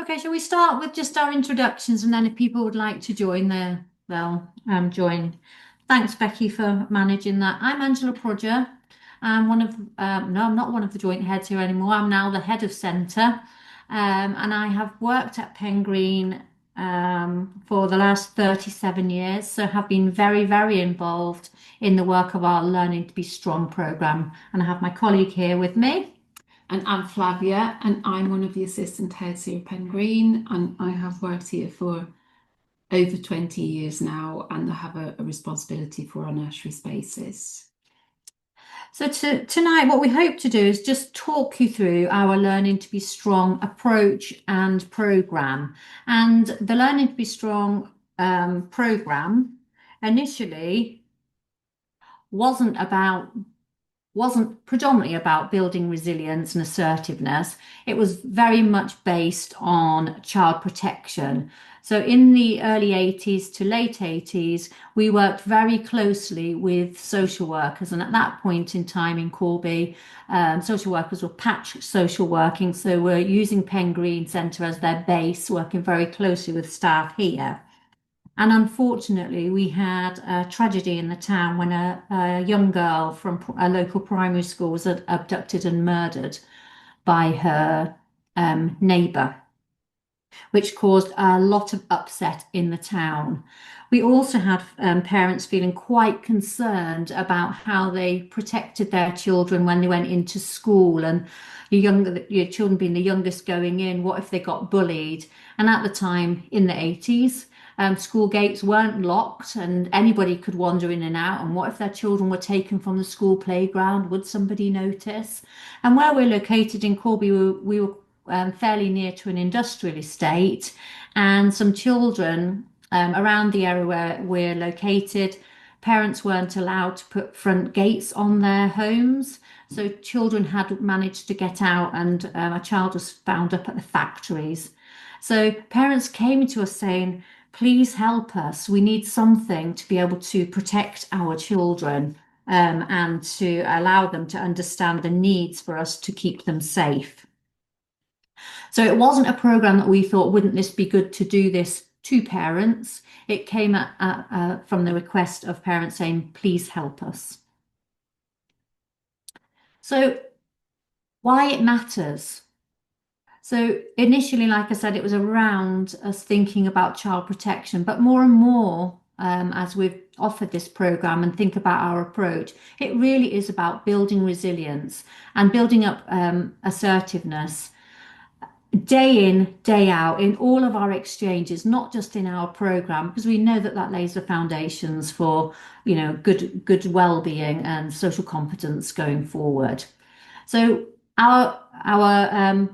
Okay, shall we start with just our introductions and then if people would like to join they'll join. Thanks, Becky, for managing that. I'm Angela Prodger. I'm no, I'm not one of the joint heads here anymore. I'm now the head of centre. And I have worked at Pengreen for the last 37 years, so have been very, very involved in the work of our Learning to Be Strong programme. And I have my colleague here with me. And I'm Flavia, and I'm one of the assistant heads here at Pen Green, and I have worked here for over 20 years now, and I have a responsibility for our nursery spaces. So tonight, what we hope to do is just talk you through our Learning to Be Strong approach and programme. And the Learning to Be Strong programme initially wasn't about wasn't predominantly about building resilience and assertiveness. It was very much based on child protection. So in the early 80s to late 80s, we worked very closely with social workers. And at that point in time in Corby, social workers were patch social working. So we're using Pen Green Centre as their base, working very closely with staff here. And unfortunately, we had a tragedy in the town when a young girl from a local primary school was abducted and murdered by her neighbour, which caused a lot of upset in the town. We also had parents feeling quite concerned about how they protected their children when they went into school, and your children being the youngest going in, what if they got bullied? And at the time in the 80s, school gates weren't locked and anybody could wander in and out. And what if their children were taken from the school playground? Would somebody notice? And where we're located in Corby, we were fairly near to an industrial estate, and some children around the area where we're located, parents weren't allowed to put front gates on their homes. So children had managed to get out, and a child was found up at the factories. So parents came to us saying, please help us. We need something to be able to protect our children and to allow them to understand the needs for us to keep them safe. So it wasn't a program that we thought, wouldn't this be good to do this to parents? It came from the request of parents saying, please help us. So why it matters. So initially, like I said, it was around us thinking about child protection, but more and more as we've offered this program and think about our approach, it really is about building resilience and building up assertiveness day in, day out in all of our exchanges, not just in our program, because we know that that lays the foundations for, good well-being and social competence going forward. So our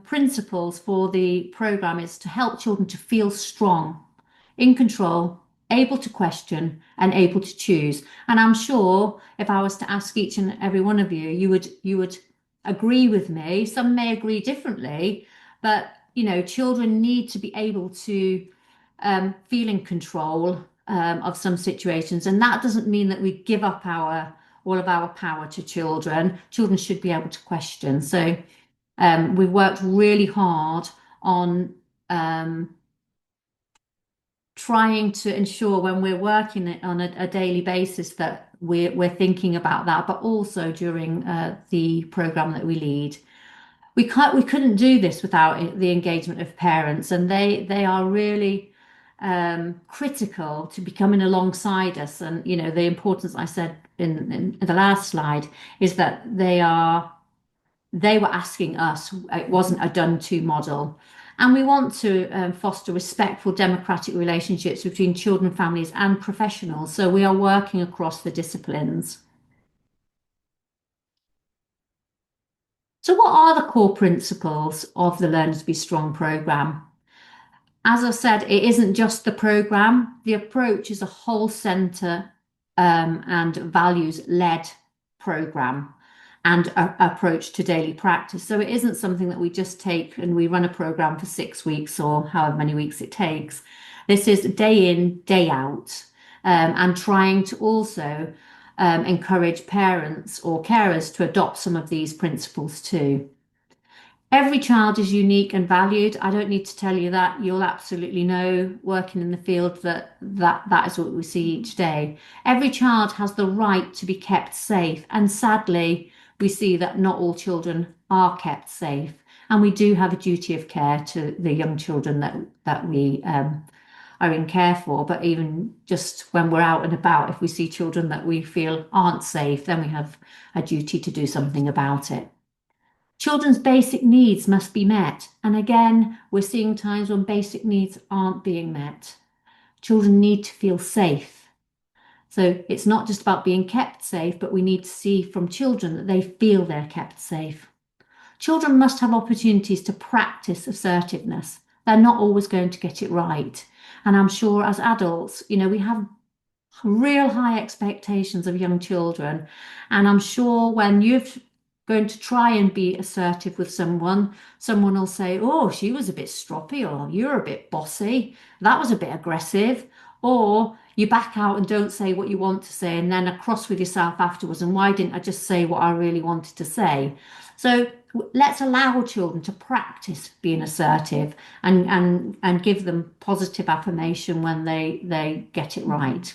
principles for the program is to help children to feel strong, in control, able to question, and able to choose. And I'm sure if I was to ask each and every one of you, you would agree with me. Some may agree differently, but children need to be able to feel in control of some situations, and that doesn't mean that we give up all of our power to children. Children should be able to question. So we've worked really hard on trying to ensure when we're working it on a daily basis that we're thinking about that, but also during the program that we lead. We couldn't do this without the engagement of parents, and they are really critical to be coming alongside us. And the importance I said in the last slide is that they were asking us. It wasn't a done to model. And we want to foster respectful democratic relationships between children, families and professionals. So we are working across the disciplines. So what are the core principles of the Learn to Be Strong programme? As I said, it isn't just the programme. The approach is a whole centre and values-led programme and approach to daily practice. So it isn't something that we just take and we run a programme for 6 weeks or however many weeks it takes. This is day in, day out, and trying to also encourage parents or carers to adopt some of these principles too. Every child is unique and valued. I don't need to tell you that. You'll absolutely know, working in the field, that is what we see each day. Every child has the right to be kept safe, and sadly, we see that not all children are kept safe. And we do have a duty of care to the young children that we are in care for. But even just when we're out and about, if we see children that we feel aren't safe, then we have a duty to do something about it. Children's basic needs must be met. And again, we're seeing times when basic needs aren't being met. Children need to feel safe. So it's not just about being kept safe, but we need to see from children that they feel they're kept safe. Children must have opportunities to practice assertiveness. They're not always going to get it right. And I'm sure as adults, we have real high expectations of young children. And I'm sure when you're going to try and be assertive with someone will say, oh, she was a bit stroppy, or you're a bit bossy. That was a bit aggressive. Or you back out and don't say what you want to say and then are cross with yourself afterwards. And why didn't I just say what I really wanted to say? So let's allow children to practice being assertive and give them positive affirmation when they get it right.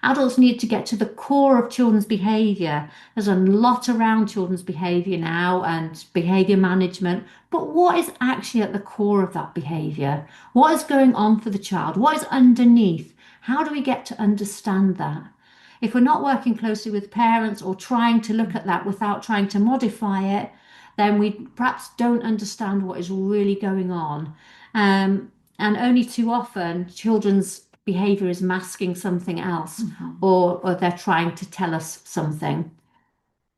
Adults need to get to the core of children's behaviour. There's a lot around children's behaviour now and behaviour management, but what is actually at the core of that behaviour? What is going on for the child? What is underneath? How do we get to understand that? If we're not working closely with parents or trying to look at that without trying to modify it, then we perhaps don't understand what is really going on. And only too often, children's behavior is masking something else, or they're trying to tell us something.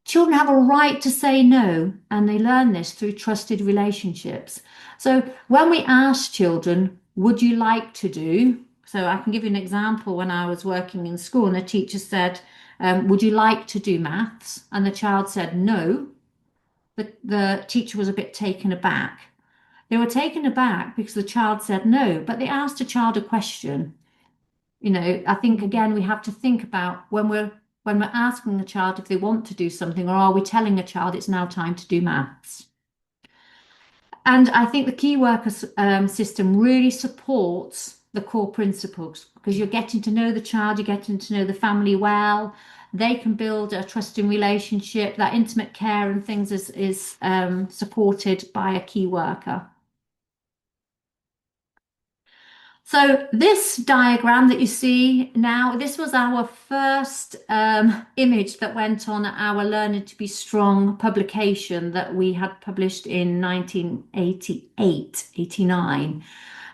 Children have a right to say no, and they learn this through trusted relationships. So when we ask children, would you like to do? So I can give you an example. When I was working in school and a teacher said, would you like to do maths? And the child said no. The teacher was a bit taken aback. They were taken aback because the child said no, but they asked a child a question. I think again we have to think about when we're asking the child if they want to do something, or are we telling a child it's now time to do maths? And I think the key worker system really supports the core principles, because you're getting to know the child, you're getting to know the family well. They can build a trusting relationship. That intimate care and things is supported by a key worker. So this diagram that you see now, this was our first image that went on our Learning to Be Strong publication that we had published in 1988, 89.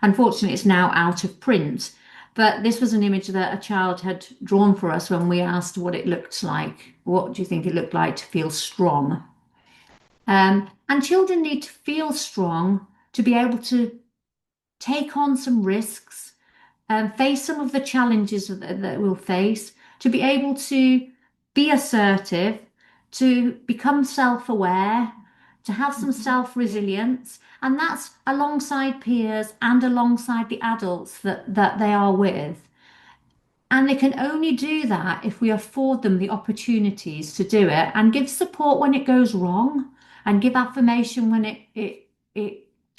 Unfortunately, it's now out of print. But this was an image that a child had drawn for us when we asked what it looked like. What do you think it looked like to feel strong? And children need to feel strong to be able to take on some risks, face some of the challenges that we'll face, to be able to be assertive, to become self-aware, to have some self-resilience, and that's alongside peers and alongside the adults that they are with. And they can only do that if we afford them the opportunities to do it, and give support when it goes wrong, and give affirmation when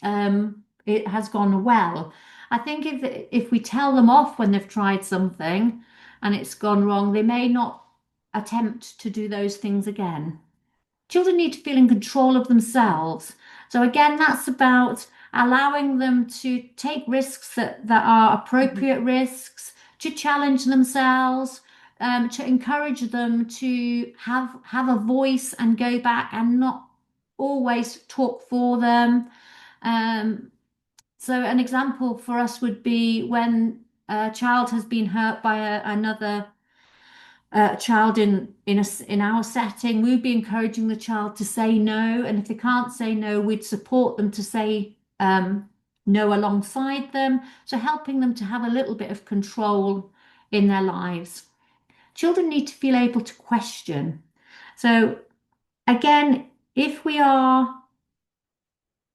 it has gone well. I think if we tell them off when they've tried something and it's gone wrong, they may not attempt to do those things again. Children need to feel in control of themselves. So again, that's about allowing them to take risks that are appropriate risks, to challenge themselves, to encourage them to have a voice and go back and not always talk for them. So an example for us would be when a child has been hurt by another child in our setting, we'd be encouraging the child to say no, and if they can't say no, we'd support them to say no alongside them, so helping them to have a little bit of control in their lives. Children need to feel able to question. So again, if we are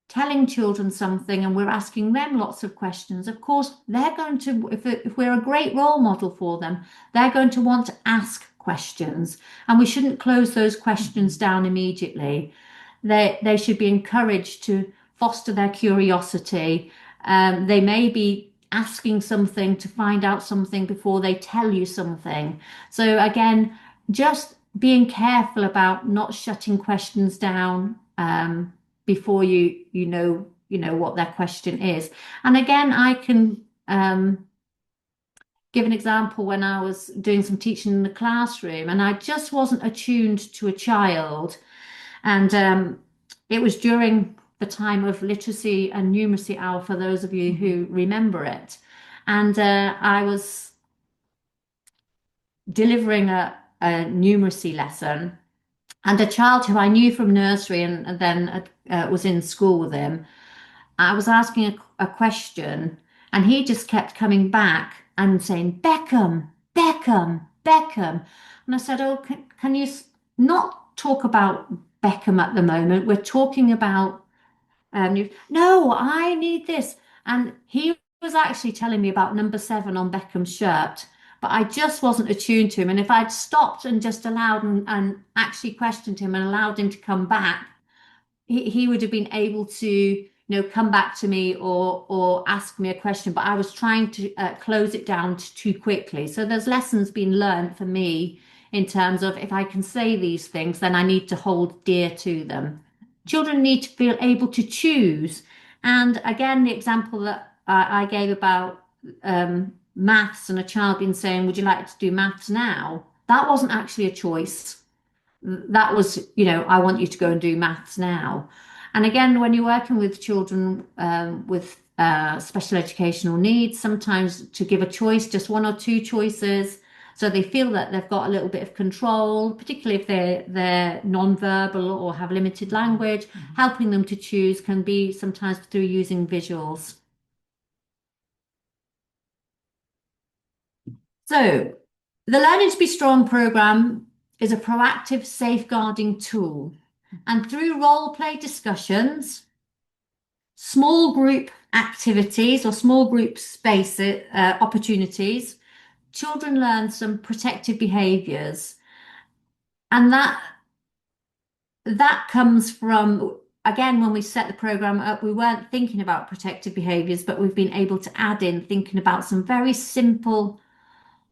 telling children something and we're asking them lots of questions, of course, they're going to, if we're a great role model for them, they're going to want to ask questions, and we shouldn't close those questions down immediately. they should be encouraged to foster their curiosity. They may be asking something to find out something before they tell you something. So again, just being careful about not shutting questions down before you know what their question is. And again, I can give an example when I was doing some teaching in the classroom, and I just wasn't attuned to a child, and it was during the time of literacy and numeracy hour for those of you who remember it, and I was delivering a numeracy lesson, and a child who I knew from nursery and then was in school with him. I was asking a question, and he just kept coming back and saying, Beckham, Beckham, Beckham. And I said, oh, can you not talk about Beckham at the moment? We're talking about, no, I need this. And he was actually telling me about number 7 on Beckham's shirt, but I just wasn't attuned to him. And if I'd stopped and just allowed and actually questioned him and allowed him to come back, he would have been able to come back to me or ask me a question, but I was trying to close it down too quickly. So there's lessons being learned for me in terms of if I can say these things, then I need to hold dear to them. Children need to feel able to choose. And again, the example that I gave about maths and a child being saying, would you like to do maths now? That wasn't actually a choice. That was, I want you to go and do maths now. And again, when you're working with children with special educational needs, sometimes to give a choice, just one or two choices, so they feel that they've got a little bit of control, particularly if they're non-verbal or have limited language, helping them to choose can be sometimes through using visuals. So the Learning to Be Strong program is a proactive safeguarding tool. And through role play discussions, small group activities or small group space opportunities, children learn some protective behaviours. And that comes from, again, when we set the program up, we weren't thinking about protective behaviours, but we've been able to add in thinking about some very simple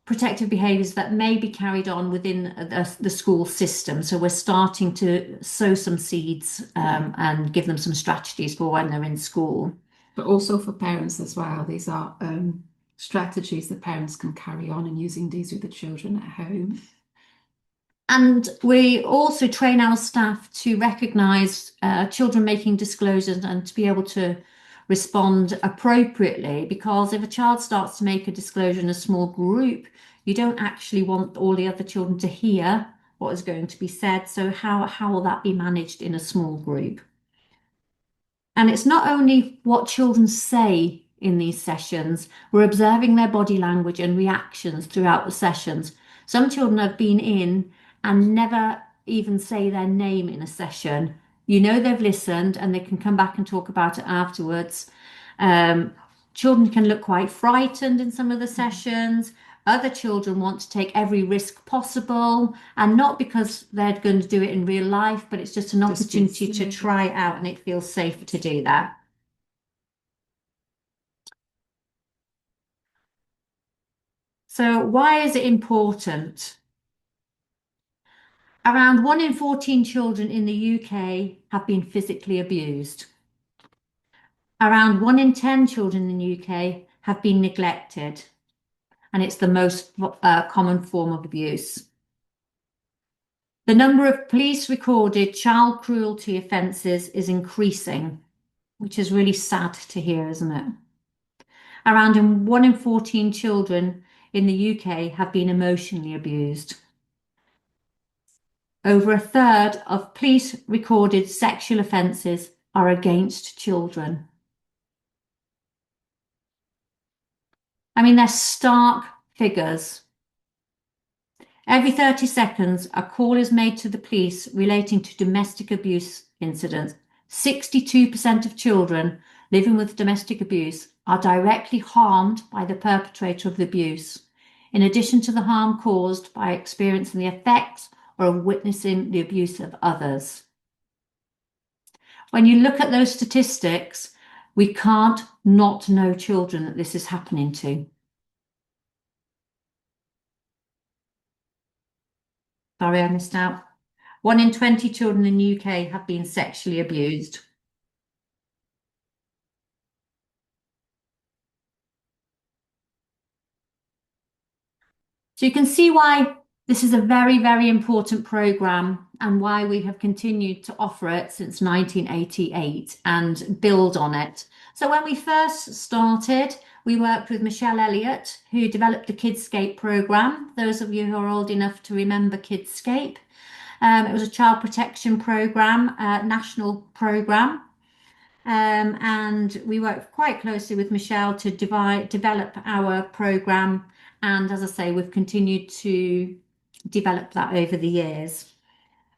protective behaviours that may be carried on within the school system. So we're starting to sow some seeds and give them some strategies for when they're in school. But also for parents as well. These are strategies that parents can carry on and using these with the children at home. And we also train our staff to recognise children making disclosures and to be able to respond appropriately, because if a child starts to make a disclosure in a small group, you don't actually want all the other children to hear what is going to be said. So how will that be managed in a small group? And it's not only what children say in these sessions, we're observing their body language and reactions throughout the sessions. Some children have been in and never even say their name in a session. They've listened and they can come back and talk about it afterwards. Children can look quite frightened in some of the sessions. Other children want to take every risk possible, and not because they're going to do it in real life, but it's just an opportunity to try it out and it feels safe to do that. So why is it important? Around 1 in 14 children in the UK have been physically abused. Around 1 in 10 children in the UK have been neglected, and it's the most common form of abuse. The number of police recorded child cruelty offences is increasing, which is really sad to hear, isn't it? Around 1 in 14 children in the UK have been emotionally abused. Over a third of police recorded sexual offences are against children. I mean, they're stark figures. Every 30 seconds, a call is made to the police relating to domestic abuse incidents. 62% of children living with domestic abuse are directly harmed by the perpetrator of the abuse, in addition to the harm caused by experiencing the effects or witnessing the abuse of others. When you look at those statistics, we can't not know children that this is happening to. Sorry, I missed out. 1 in 20 children in the UK have been sexually abused. So you can see why this is a very, very important programme and why we have continued to offer it since 1988 and build on it. So when we first started, we worked with Michelle Elliott, who developed the Kidscape programme. Those of you who are old enough to remember Kidscape. It was a child protection programme, national programme. And we worked quite closely with Michelle to develop our programme. And as I say, we've continued to develop that over the years.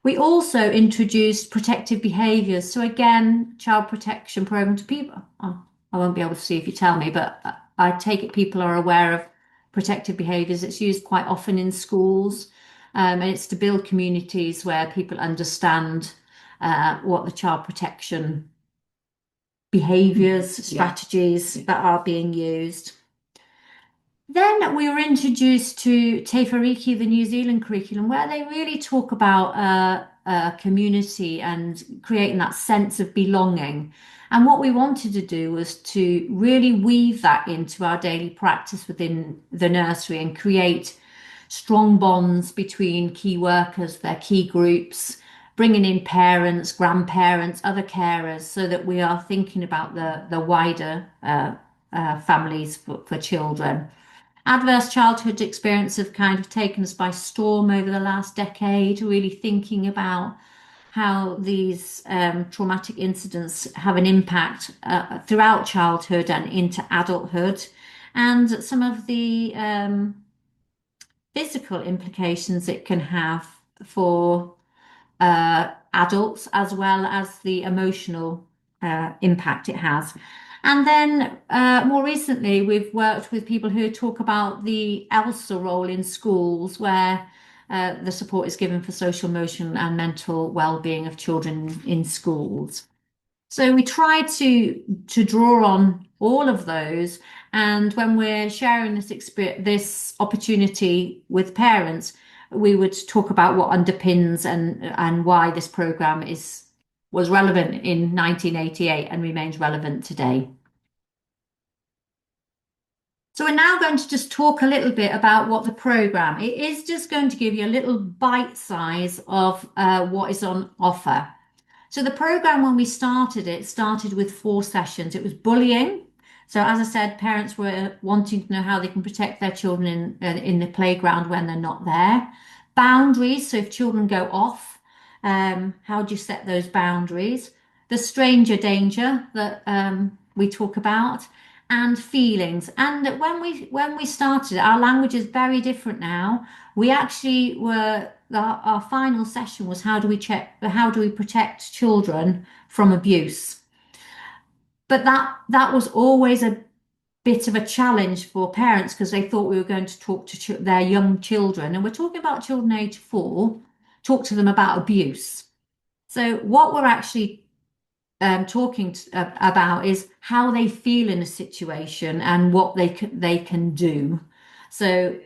We also introduced protective behaviours. So again, child protection programme to people. Oh, I won't be able to see if you tell me, but I take it people are aware of protective behaviours. It's used quite often in schools, and it's to build communities where people understand what the child protection behaviours, strategies that are being used. Then we were introduced to Te Whaariki, the New Zealand curriculum, where they really talk about community and creating that sense of belonging. And what we wanted to do was to really weave that into our daily practice within the nursery and create strong bonds between key workers, their key groups, bringing in parents, grandparents, other carers, so that we are thinking about the wider families for children. Adverse childhood experience have kind of taken us by storm over the last decade, really thinking about how these traumatic incidents have an impact throughout childhood and into adulthood, and some of the physical implications it can have for adults, as well as the emotional impact it has. And then more recently, we've worked with people who talk about the ELSA role in schools, where the support is given for social, emotional, and mental well-being of children in schools. So we try to draw on all of those, and when we're sharing this opportunity with parents, we would talk about what underpins and why this program was relevant in 1988 and remains relevant today. So we're now going to just talk a little bit about what the program. It is just going to give you a little bite size of what is on offer. So the program, when we started it, started with 4 sessions. It was bullying. So as I said, parents were wanting to know how they can protect their children in the playground when they're not there. Boundaries. So if children go off, how do you set those boundaries? The stranger danger that we talk about, and feelings. And when we started, our language is very different now. We actually were our final session was how do we protect children from abuse? But that was always a bit of a challenge for parents because they thought we were going to talk to their young children, and we're talking about children age 4, talk to them about abuse. So what we're actually talking about is how they feel in a situation and what they can do. So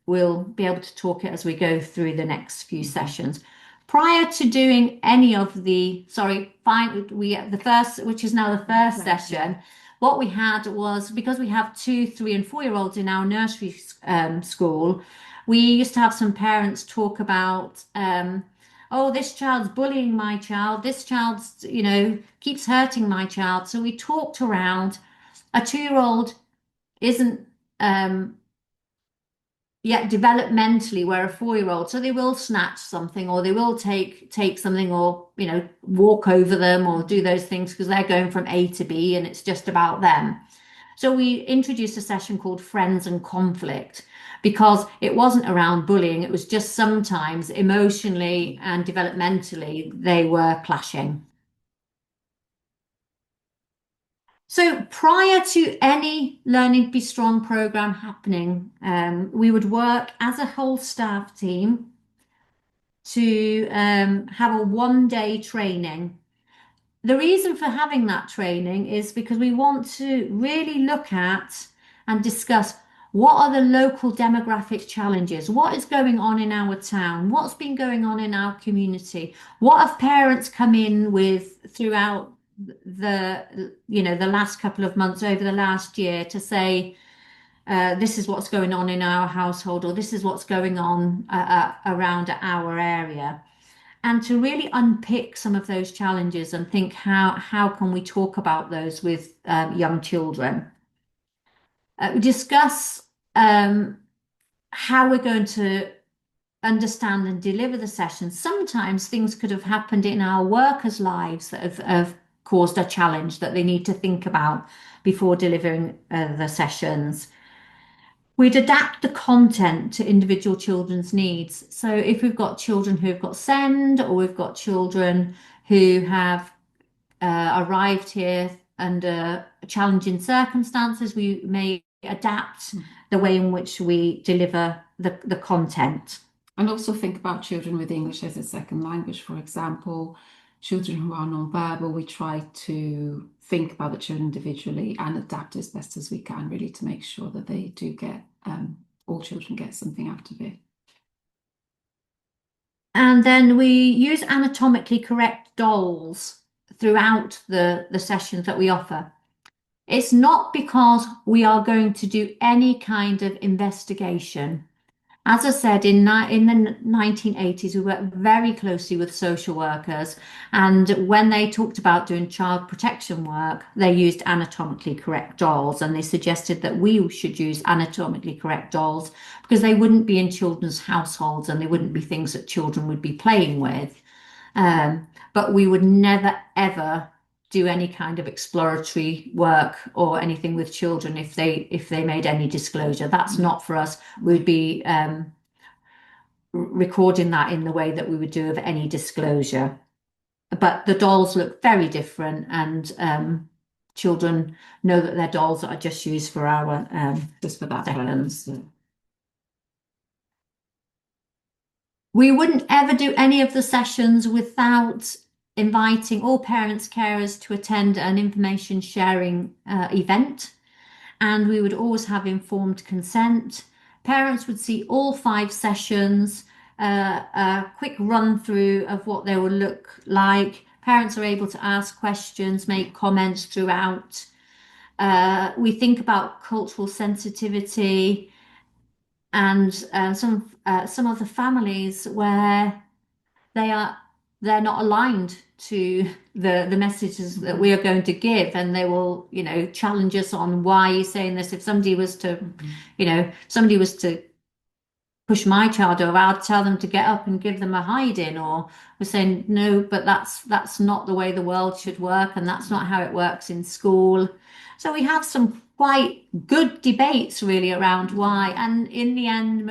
we'll be able to talk it as we go through the next few sessions. Prior to doing any of the, the first, which is now the first session, what we had was, because we have 2, 3, and 4-year-olds in our nursery school, we used to have some parents talk about oh, this child's bullying my child. This child's, keeps hurting my child. So we talked around. A 2-year-old isn't yet developmentally where a 4-year-old. So they will snatch something, or they will take something, or walk over them, or do those things because they're going from A to B, and it's just about them. So we introduced a session called Friends and Conflict, because it wasn't around bullying. It was just sometimes emotionally and developmentally they were clashing. So prior to any Learning to Be Strong program happening, we would work as a whole staff team to have a 1-day training. the reason for having that training is because we want to really look at and discuss what are the local demographic challenges, what is going on in our town, what's been going on in our community, what have parents come in with throughout the last couple of months over the last year to say, this is what's going on in our household, or this is what's going on around our area, and to really unpick some of those challenges and think how can we talk about those with young children. We discuss how we're going to understand and deliver the sessions. Sometimes things could have happened in our workers' lives that have caused a challenge that they need to think about before delivering the sessions. We'd adapt the content to individual children's needs. So if we've got children who've got SEND, or we've got children who have arrived here under challenging circumstances, we may adapt the way in which we deliver the content. And also think about children with English as a second language, for example, children who are non-verbal. We try to think about the children individually and adapt as best as we can, really, to make sure that they do get, all children get something out of it. And then we use anatomically correct dolls throughout the sessions that we offer. It's not because we are going to do any kind of investigation. As I said, in the 1980s, we worked very closely with social workers, and when they talked about doing child protection work, they used anatomically correct dolls, and they suggested that we should use anatomically correct dolls because they wouldn't be in children's households and they wouldn't be things that children would be playing with. But we would never, ever do any kind of exploratory work or anything with children if they made any disclosure. That's not for us. We'd be recording that in the way that we would do of any disclosure. But the dolls look very different, and children know that they're dolls that are just used for our Just for that seconds. purpose. We wouldn't ever do any of the sessions without inviting all parents, carers to attend an information sharing event. And we would always have informed consent. Parents would see all 5 sessions, a quick run through of what they will look like. Parents are able to ask questions, make comments throughout. We think about cultural sensitivity, and some of the families where they're not aligned to the messages that we are going to give, and they will challenge us on why you're saying this. If somebody was to push my child over, I'd tell them to get up and give them a hiding, or we're saying no, but that's not the way the world should work, and that's not how it works in school. So we have some quite good debates really around why, and in the end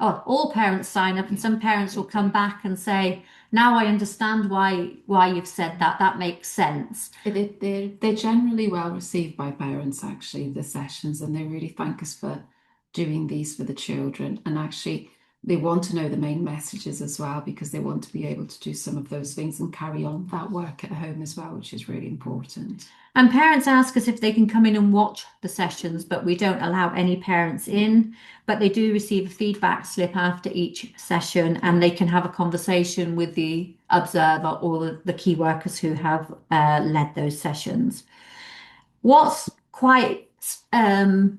all parents sign up, and some parents will come back and say, now I understand why you've said that. That makes sense. They're generally well received by parents, actually, the sessions, and they really thank us for doing these for the children. And actually, they want to know the main messages as well, because they want to be able to do some of those things and carry on that work at home as well, which is really important. And parents ask us if they can come in and watch the sessions, but we don't allow any parents in. But they do receive a feedback slip after each session, and they can have a conversation with the observer or the key workers who have led those sessions. What's quite a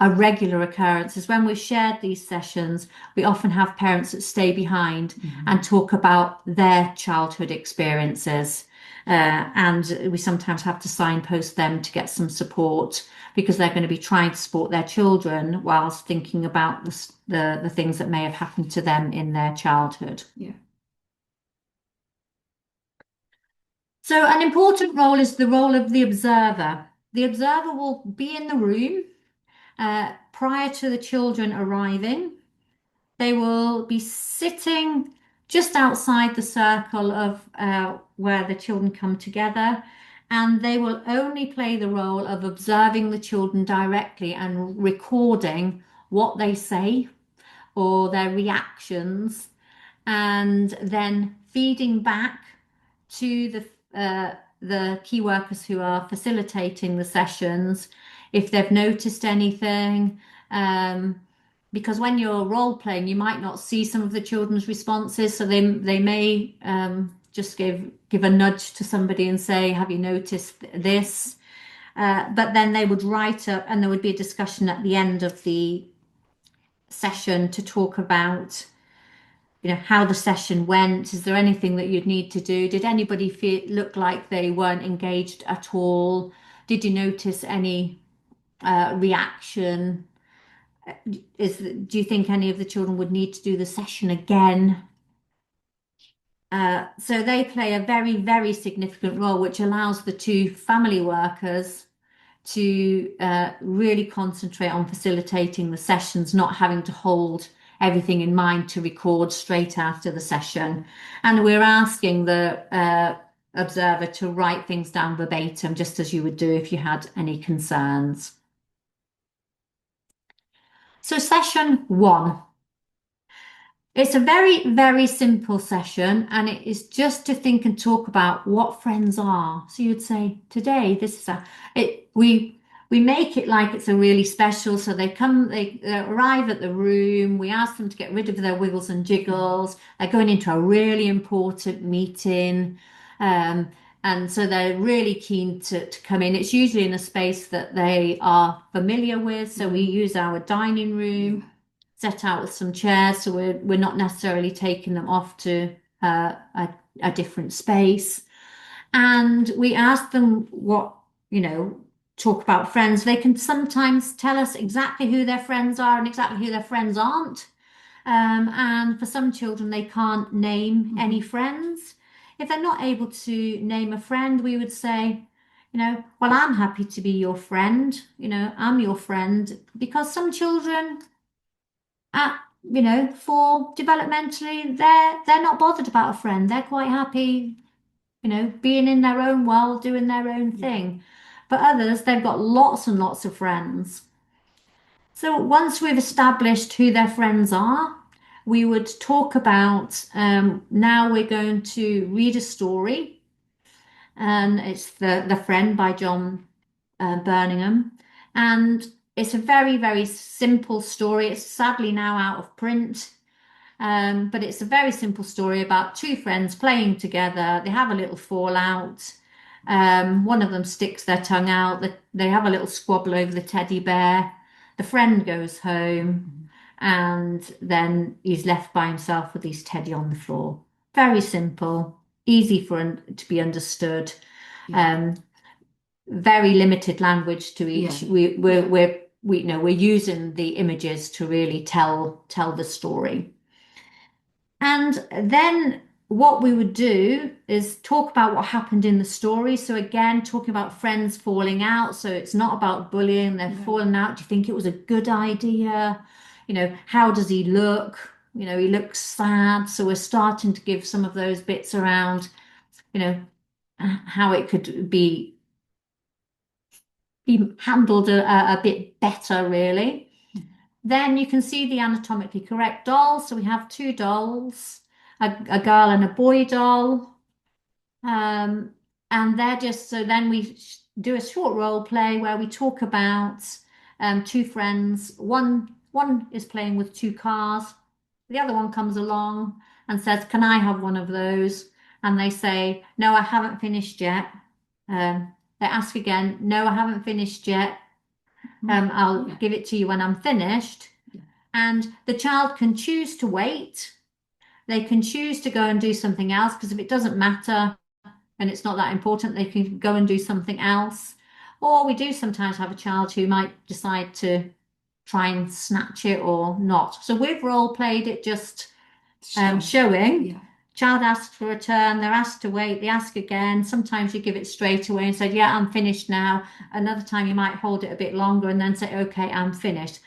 regular occurrence is when we've shared these sessions, we often have parents that stay behind and talk about their childhood experiences. And we sometimes have to signpost them to get some support, because they're going to be trying to support their children whilst thinking about the things that may have happened to them in their childhood. Yeah. So an important role is the role of the observer. The observer will be in the room prior to the children arriving. They will be sitting just outside the circle of where the children come together, and they will only play the role of observing the children directly and recording what they say or their reactions, and then feeding back to the key workers who are facilitating the sessions if they've noticed anything. Um, because when you're role playing, you might not see some of the children's responses, so they may just give a nudge to somebody and say, "Have you noticed this?" But then they would write up, and there would be a discussion at the end of the session to talk about, how the session went. Is there anything that you'd need to do? Did anybody look like they weren't engaged at all? Did you notice any reaction? Do you think any of the children would need to do the session again? So they play a very, very significant role, which allows the two family workers to really concentrate on facilitating the sessions, not having to hold everything in mind to record straight after the session. And we're asking the observer to write things down verbatim, just as you would do if you had any concerns. So session 1. It's a very, very simple session, and it is just to think and talk about what friends are. So you'd say, today, this is we make it like it's a really special. So they arrive at the room, we ask them to get rid of their wiggles and jiggles. They're going into a really important meeting. And so they're really keen to come in. It's usually in a space that they are familiar with. So we use our dining room, set out with some chairs, so we're not necessarily taking them off to a different space. And we ask them talk about friends. They can sometimes tell us exactly who their friends are and exactly who their friends aren't. And for some children, they can't name any friends. If they're not able to name a friend, we would say, well, I'm happy to be your friend. I'm your friend, because some children for developmentally, they're not bothered about a friend. They're quite happy, being in their own world, doing their own thing. But others, they've got lots and lots of friends. So once we've established who their friends are, we would talk about, now we're going to read a story, and it's The Friend by John Birmingham. And it's a very, very simple story. It's sadly now out of print. But it's a very simple story about two friends playing together. They have a little fallout. One of them sticks their tongue out. They have a little squabble over the teddy bear. The friend goes home, and then he's left by himself with his teddy on the floor. Very simple, easy to be understood. Yeah. Very limited language to each. Yeah. We're using the images to really tell the story. And then what we would do is talk about what happened in the story. So again, talking about friends falling out. So it's not about bullying, they're falling out. Do you think it was a good idea? How does he look? He looks sad. So we're starting to give some of those bits around, how it could be handled a bit better, really. Then you can see the anatomically correct dolls. So we have two dolls, a girl and a boy doll. Um, and they're just, so then we do a short role play where we talk about two friends. One is playing with two cars. The other one comes along and says, "Can I have one of those?" And they say, "No, I haven't finished yet." They ask again, "No, I haven't finished yet. I'll give it to you when I'm finished." And the child can choose to wait. They can choose to go and do something else, because if it doesn't matter and it's not that important, they can go and do something else. Or we do sometimes have a child who might decide to try and snatch it or not. So we've role played it, just showing. Yeah. Child asks for a turn, they're asked to wait, they ask again. Sometimes you give it straight away and say, "Yeah, I'm finished now." Another time you might hold it a bit longer and then say, "Okay, I'm finished."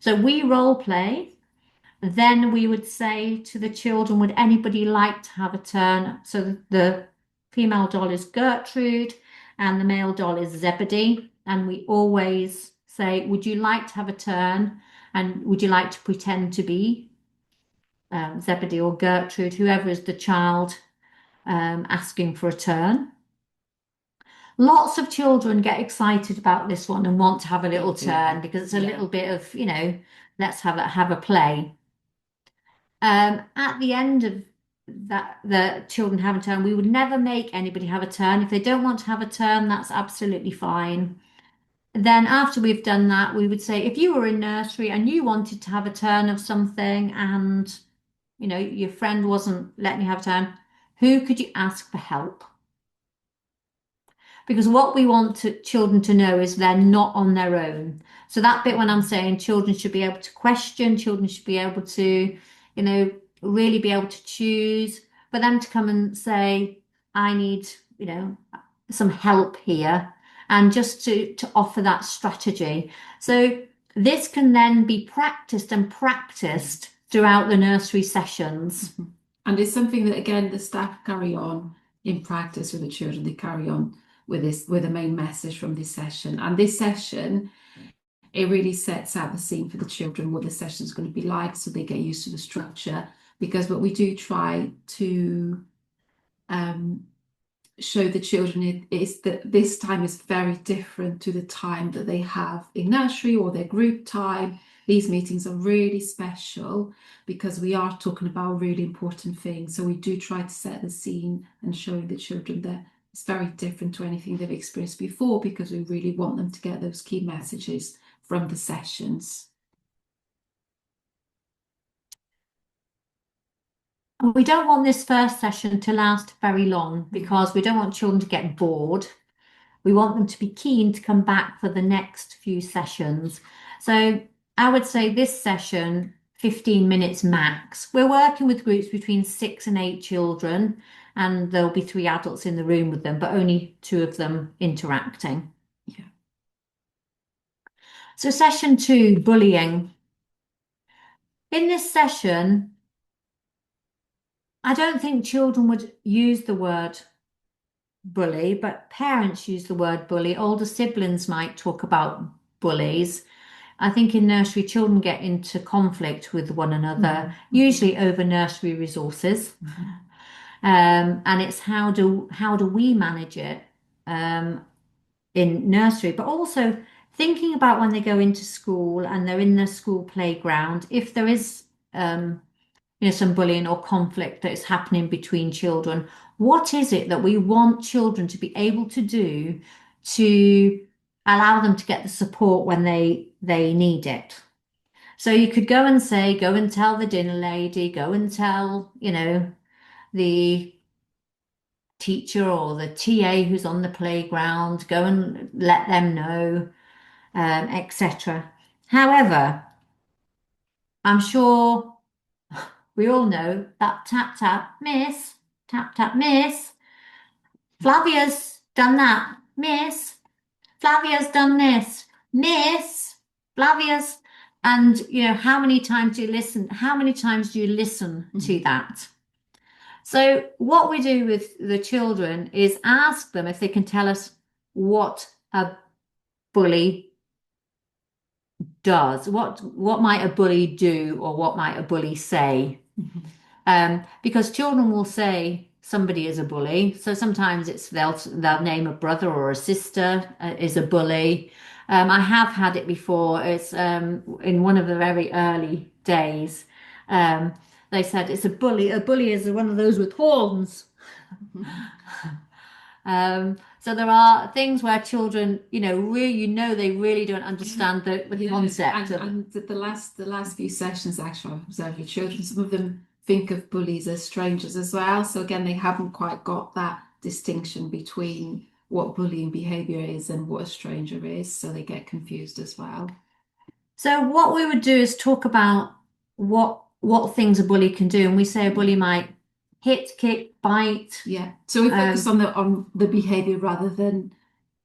So we role play. Then we would say to the children, would anybody like to have a turn? So the female doll is Gertrude and the male doll is Zebedee. And we always say, would you like to have a turn? And would you like to pretend to be Zebedee or Gertrude, whoever is the child asking for a turn. Lots of children get excited about this one and want to have a little turn because it's a little bit of, let's have a play. At the end of that, the children have a turn. We would never make anybody have a turn. If they don't want to have a turn, that's absolutely fine. Then after we've done that, we would say, if you were in nursery and you wanted to have a turn of something and, your friend wasn't letting you have a turn, who could you ask for help? Because what we want children to know is they're not on their own. So that bit when I'm saying children should be able to question, children should be able to, really be able to choose, for them to come and say, I need, some help here, and just to offer that strategy. So this can then be practiced and practiced throughout the nursery sessions. Mm-hmm. And it's something that, again, the staff carry on in practice with the children. They carry on with the main message from this session. And this session, it really sets out the scene for the children, what the session is going to be like, so they get used to the structure. Because what we do try to show the children is that this time is very different to the time that they have in nursery or their group time. These meetings are really special because we are talking about really important things. So we do try to set the scene and showing the children that it's very different to anything they've experienced before, because we really want them to get those key messages from the sessions. And we don't want this first session to last very long because we don't want children to get bored. We want them to be keen to come back for the next few sessions. So I would say this session, 15 minutes max. We're working with groups between 6 and 8 children, and there'll be 3 adults in the room with them, but only 2 of them interacting. Yeah. So session 2, bullying. In this session, I don't think children would use the word bully, but parents use the word bully. Older siblings might talk about bullies. I think in nursery, children get into conflict with one another, usually over nursery resources. And it's how do we manage it in nursery, but also thinking about when they go into school and they're in the school playground, if there is some bullying or conflict that is happening between children, what is it that we want children to be able to do to allow them to get the support when they need it? So you could go and say, go and tell the dinner lady, go and tell, the teacher or the TA who's on the playground, go and let them know, etc. However, I'm sure we all know that tap tap miss, tap tap miss. Flavia's done that, miss. Flavia's done this, miss. Flavia's, and how many times do you listen? How many times do you listen to that? So what we do with the children is ask them if they can tell us what a bully does. What might a bully do, or what might a bully say? Because children will say somebody is a bully. So sometimes they'll name a brother or a sister is a bully. I have had it before. It's in one of the very early days. They said it's a bully. A bully is one of those with horns. So there are things where children, they really don't understand the concept. And the last few sessions, actually, I've observed with children, some of them think of bullies as strangers as well. So again, they haven't quite got that distinction between what bullying behaviour is and what a stranger is. So they get confused as well. So what we would do is talk about what things a bully can do, and we say a bully might hit, kick, bite. Yeah. So we focus on the behaviour rather than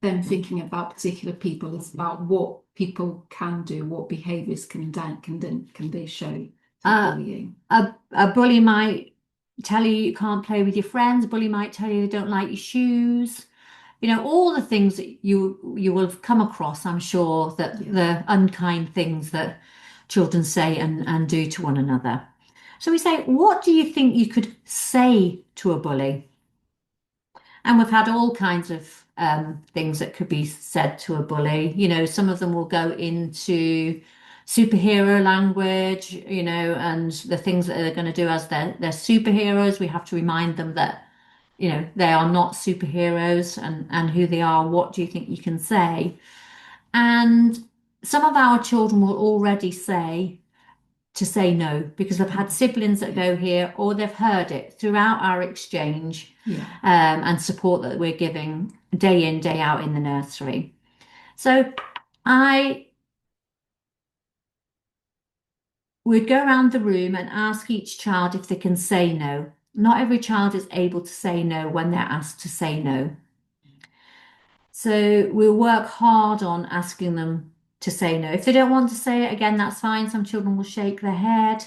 them thinking about particular people. It's about what people can do, what behaviours can they show bullying. A bully might tell you can't play with your friends. A bully might tell you they don't like your shoes. All the things that you will have come across, I'm sure, that the unkind things that children say and do to one another. So we say, what do you think you could say to a bully? And we've had all kinds of things that could be said to a bully. Some of them will go into superhero language, and the things that they're going to do as their superheroes. We have to remind them that, they are not superheroes, and who they are. What do you think you can say? And some of our children will already say to say no because they've had siblings that go here or they've heard it throughout our exchange Yeah. and support that we're giving day in, day out in the nursery. So I would go around the room and ask each child if they can say no. Not every child is able to say no when they're asked to say no. So we'll work hard on asking them to say no. If they don't want to say it, again, that's fine. Some children will shake their head.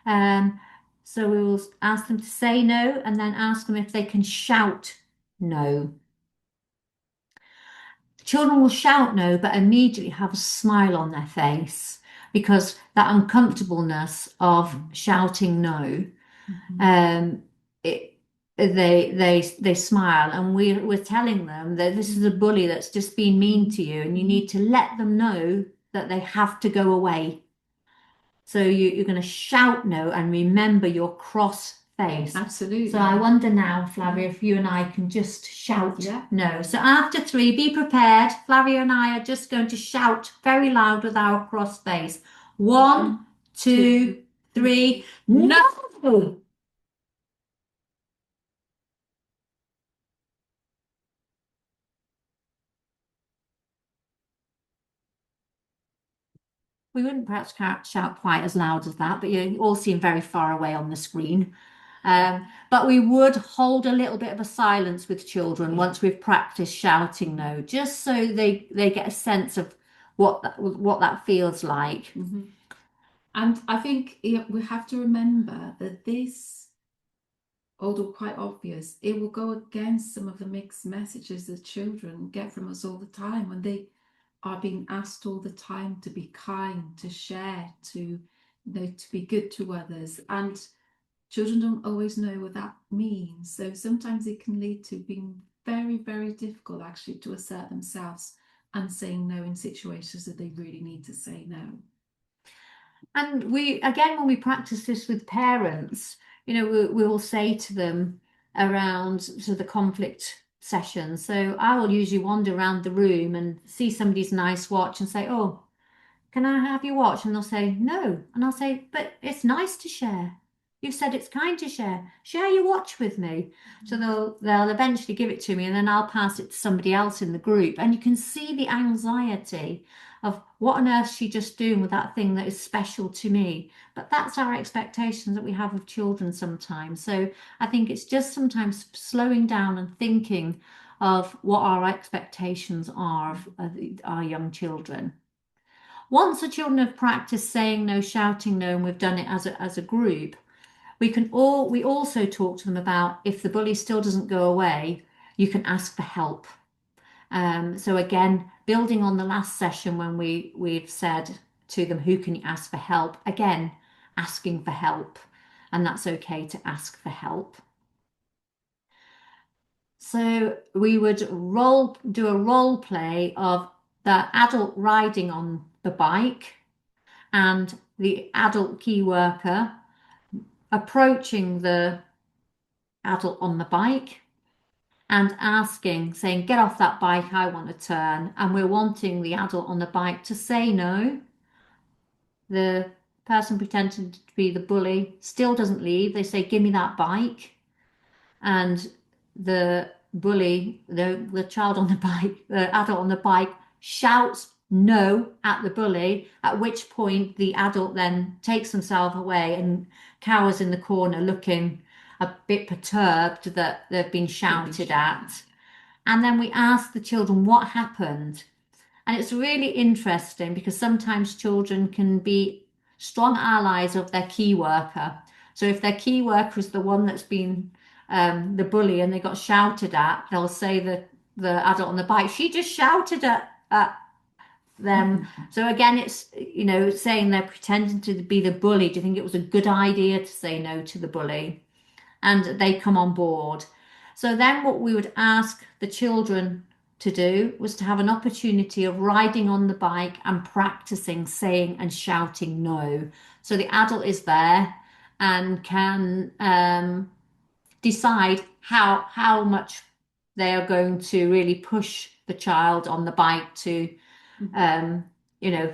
Um, so we will ask them to say no and then ask them if they can shout no. Children will shout no, but immediately have a smile on their face because that uncomfortableness of shouting no, um, it, they smile, and we're telling them that this is a bully that's just been mean to you, and you need to let them know that they have to go away. So you're going to shout no and remember your cross face. Absolutely. So I wonder now, Flavia, if you and I can just shout Yeah. no. So after three, be prepared. Flavia and I are just going to shout very loud with our cross face. One, two, three, no! We wouldn't perhaps shout quite as loud as that, but you all seem very far away on the screen. But we would hold a little bit of a silence with children once we've practiced shouting no, just so they get a sense of what that feels like. And I think we have to remember that this, although quite obvious, it will go against some of the mixed messages that children get from us all the time when they are being asked all the time to be kind, to share, to to be good to others. And children don't always know what that means. So sometimes it can lead to being very, very difficult actually to assert themselves and saying no in situations that they really need to say no. And again, when we practice this with parents, we will say to them around the conflict session. So I will usually wander around the room and see somebody's nice watch and say, "Oh, can I have your watch?" And they'll say, "No." And I'll say, "But it's nice to share. You've said it's kind to share. Share your watch with me." So they'll eventually give it to me, and then I'll pass it to somebody else in the group. And you can see the anxiety of what on earth she just doing with that thing that is special to me. But that's our expectations that we have of children sometimes. So I think it's just sometimes slowing down and thinking of what our expectations are of our young children. Once the children have practiced saying no, shouting no, and we've done it as a group, we also talk to them about if the bully still doesn't go away, you can ask for help. So again, building on the last session when we've said to them, who can you ask for help? Again, asking for help, and that's okay to ask for help. So we would do a role play of the adult riding on the bike and the adult key worker approaching the adult on the bike and asking, saying, "Get off that bike, I want to turn." And we're wanting the adult on the bike to say no. The person pretending to be the bully still doesn't leave. They say, "Give me that bike." And the bully, the child on the bike, the adult on the bike, shouts no at the bully, at which point the adult then takes himself away and cowers in the corner looking a bit perturbed that they've been shouted at. And then we ask the children what happened. And it's really interesting because sometimes children can be strong allies of their key worker. So if their key worker is the one that's been the bully and they got shouted at, they'll say that the adult on the bike, she just shouted at them. So again, it's, saying they're pretending to be the bully. Do you think it was a good idea to say no to the bully? And they come on board. So then what we would ask the children to do was to have an opportunity of riding on the bike and practicing saying and shouting no. So the adult is there and can decide how much they are going to really push the child on the bike to um,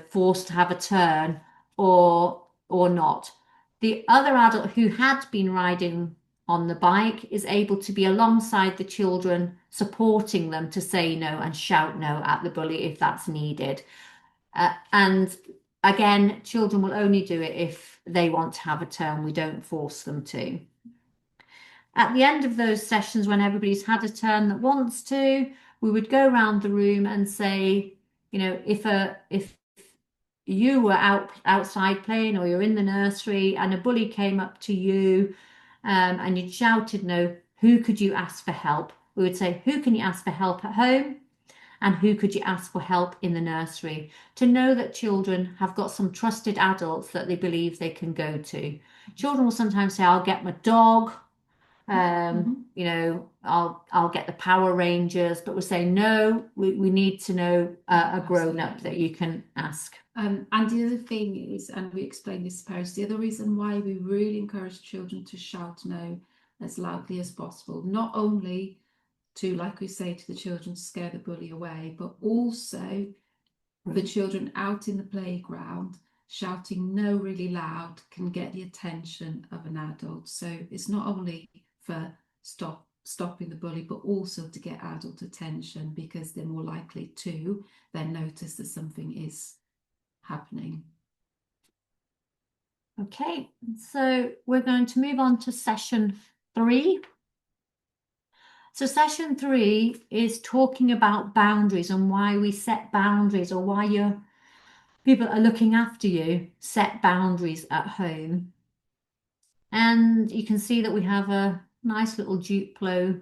forced to have a turn or not. The other adult who had been riding on the bike is able to be alongside the children, supporting them to say no and shout no at the bully if that's needed. And again, children will only do it if they want to have a turn. We don't force them to. At the end of those sessions, when everybody's had a turn that wants to, we would go around the room and say, if you were outside playing or you're in the nursery and a bully came up to you and you shouted no, who could you ask for help? We would say, who can you ask for help at home? And who could you ask for help in the nursery? To know that children have got some trusted adults that they believe they can go to. Children will sometimes say, I'll get my dog. I'll get the Power Rangers, but we're saying no, we need to know a grown up that you can ask. And the other thing is, and we explained this to parents, the other reason why we really encourage children to shout no as loudly as possible, not only to, like we say to the children, scare the bully away, but also the children out in the playground shouting no really loud can get the attention of an adult. So it's not only for stopping the bully, but also to get adult attention, because they're more likely to then notice that something is happening. Okay, so we're going to move on to session 3. So session 3 is talking about boundaries and why we set boundaries, or why your people are looking after you set boundaries at home. And you can see that we have a nice little Duplo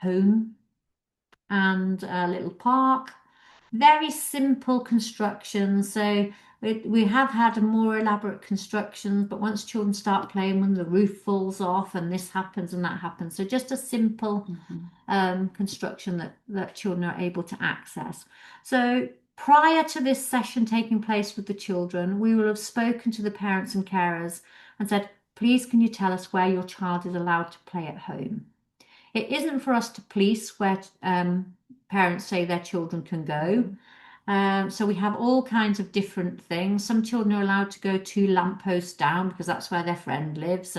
home and a little park. Very simple construction. So we have had more elaborate constructions, but once children start playing, when the roof falls off and this happens and that happens. So just a simple construction that children are able to access. So prior to this session taking place with the children, we will have spoken to the parents and carers and said, please can you tell us where your child is allowed to play at home? It isn't for us to police where parents say their children can go. So we have all kinds of different things. Some children are allowed to go 2 lampposts down because that's where their friend lives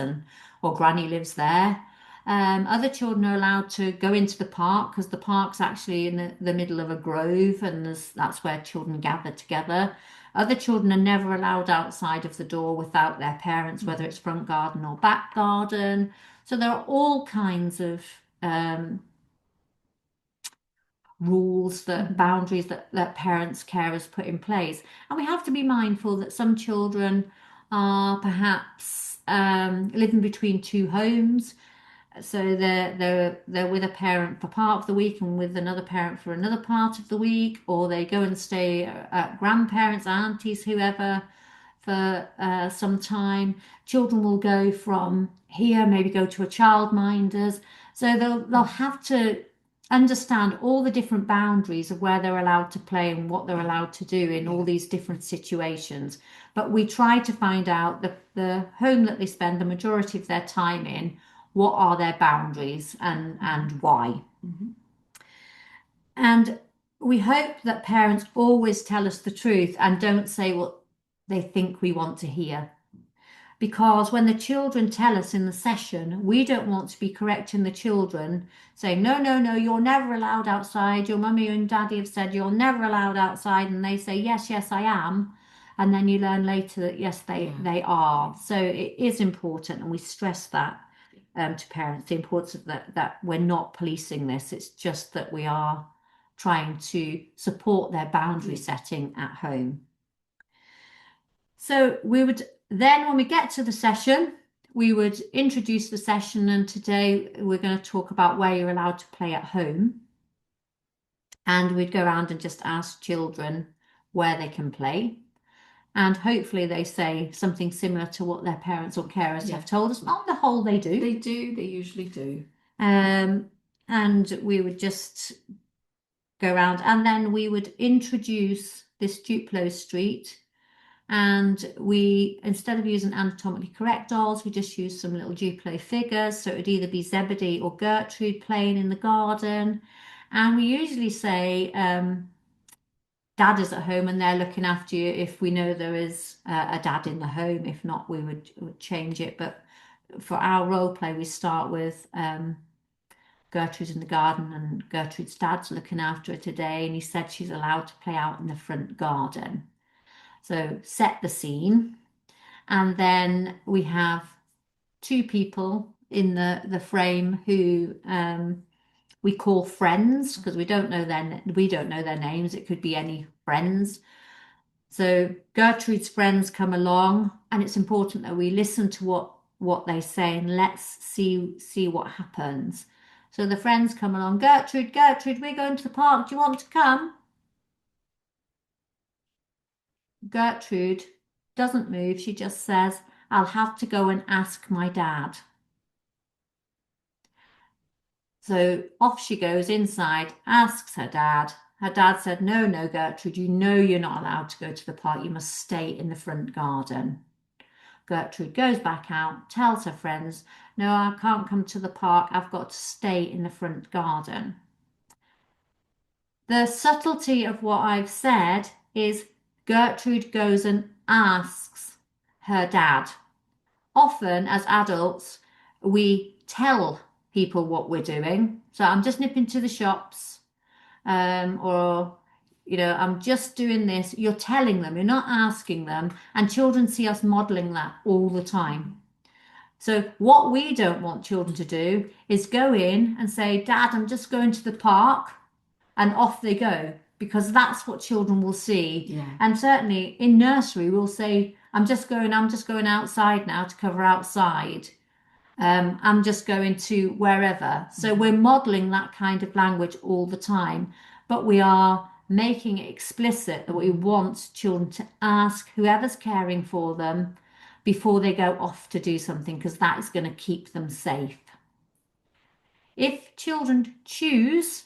or granny lives there. Other children are allowed to go into the park because the park's actually in the middle of a grove, and that's where children gather together. Other children are never allowed outside of the door without their parents, whether it's front garden or back garden. So there are all kinds of rules, boundaries that parents, carers put in place. And we have to be mindful that some children are perhaps living between 2 homes. So they're with a parent for part of the week and with another parent for another part of the week, or they go and stay at grandparents, aunties, whoever, for some time. Children will go from here, maybe go to a childminder's. So they'll have to understand all the different boundaries of where they're allowed to play and what they're allowed to do in all these different situations. But we try to find out the home that they spend the majority of their time in, what are their boundaries and why. And we hope that parents always tell us the truth and don't say what they think we want to hear. Because when the children tell us in the session, we don't want to be correcting the children, saying, no, no, no, you're never allowed outside. Your mummy and daddy have said you're never allowed outside. And they say, yes, yes, I am. And then you learn later that, yes, they are. So it is important. And we stress that to parents, the importance of that we're not policing this. It's just that we are trying to support their boundary setting at home. So we would then, when we get to the session, we would introduce the session, and today we're going to talk about where you're allowed to play at home. And we'd go around and just ask children where they can play. And hopefully they say something similar to what their parents or carers have told us. On the whole, they do. They do, they usually do. Um, and we would just go around, and then we would introduce this Duplo street. And we, instead of using anatomically correct dolls, we just use some little Duplo figures. So it would either be Zebedee or Gertrude playing in the garden. And we usually say, Dad is at home and they're looking after you if we know there is a dad in the home. If not, we would change it. But for our role play, we start with Gertrude's in the garden and Gertrude's dad's looking after her today. And he said she's allowed to play out in the front garden. So set the scene. And then we have two people in the frame who we call friends because we don't know their names. It could be any friends. So Gertrude's friends come along, and it's important that we listen to what they say and let's see what happens. So the friends come along. Gertrude, we're going to the park. Do you want to come? Gertrude doesn't move. She just says, I'll have to go and ask my dad. So off she goes inside, asks her dad. Her dad said, no, no, Gertrude, you know you're not allowed to go to the park. You must stay in the front garden. Gertrude goes back out, tells her friends, no, I can't come to the park. I've got to stay in the front garden. The subtlety of what I've said is Gertrude goes and asks her dad. Often as adults, we tell people what we're doing. So I'm just nipping to the shops, or I'm just doing this. You're telling them, you're not asking them, and children see us modeling that all the time. So what we don't want children to do is go in and say, Dad, I'm just going to the park, and off they go, because that's what children will see. Yeah. And certainly in nursery, we'll say, I'm just going outside now to cover outside. I'm just going to wherever. So we're modeling that kind of language all the time, but we are making it explicit that we want children to ask whoever's caring for them before they go off to do something, because that is going to keep them safe. If children choose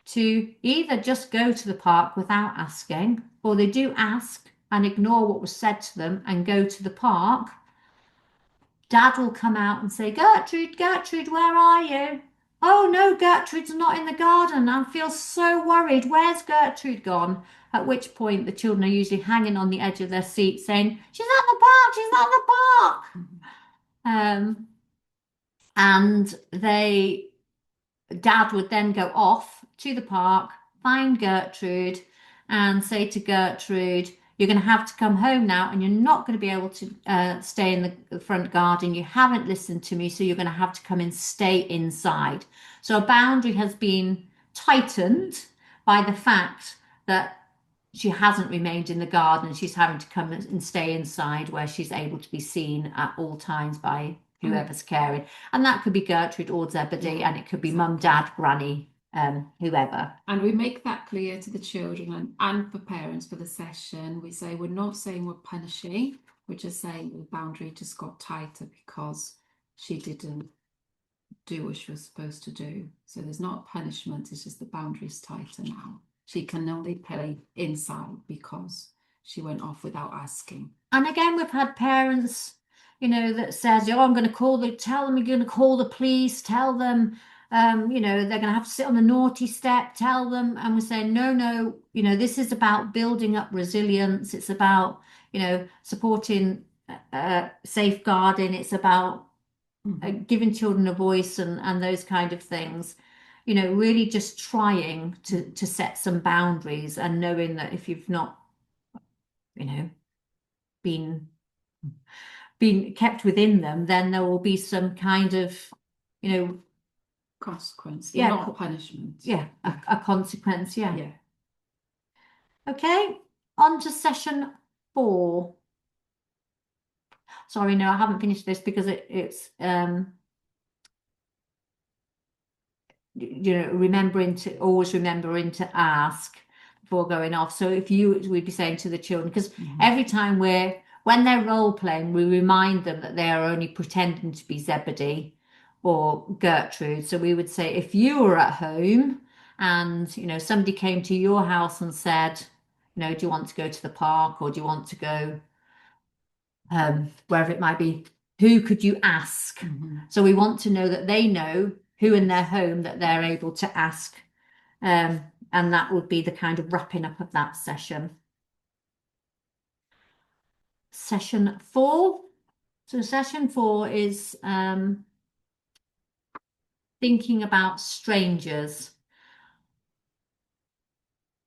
to either just go to the park without asking, or they do ask and ignore what was said to them and go to the park, Dad will come out and say, Gertrude, where are you? Oh no, Gertrude's not in the garden. I feel so worried. Where's Gertrude gone? At which point the children are usually hanging on the edge of their seat saying, she's at the park, she's at the park. And Dad would then go off to the park, find Gertrude, and say to Gertrude, you're going to have to come home now, and you're not going to be able to stay in the front garden. You haven't listened to me, so you're going to have to come and stay inside. So a boundary has been tightened by the fact that she hasn't remained in the garden. She's having to come and stay inside where she's able to be seen at all times by whoever's caring. And that could be Gertrude or Zebedee, and it could be mum, dad, granny, whoever. And we make that clear to the children and for parents for the session. We say we're not saying we're punishing, we're just saying the boundary just got tighter because she didn't do what she was supposed to do. So there's not punishment, it's just the boundary's tighter now. She can only play inside because she went off without asking. And again, we've had parents, that says, oh, tell them you're going to call the police, tell them, they're going to have to sit on the naughty step, tell them. And we're saying, no, this is about building up resilience. It's about, supporting safeguarding. It's about giving children a voice and those kind of things. Really just trying to set some boundaries and knowing that if you've not, been kept within them, then there will be some kind of, consequence, yeah, not punishment. Yeah, a consequence, yeah. Yeah. Okay, on to session 4. Sorry, no, I haven't finished this because it's always remembering to ask before going off. So we'd be saying to the children, because every time when they're role playing, we remind them that they are only pretending to be Zebedee, or Gertrude. So we would say if you were at home and somebody came to your house and said, do you want to go to the park or do you want to go wherever it might be, who could you ask? So we want to know that they know who in their home that they're able to ask. And that would be the kind of wrapping up of that session. Session 4. So session 4 is thinking about strangers.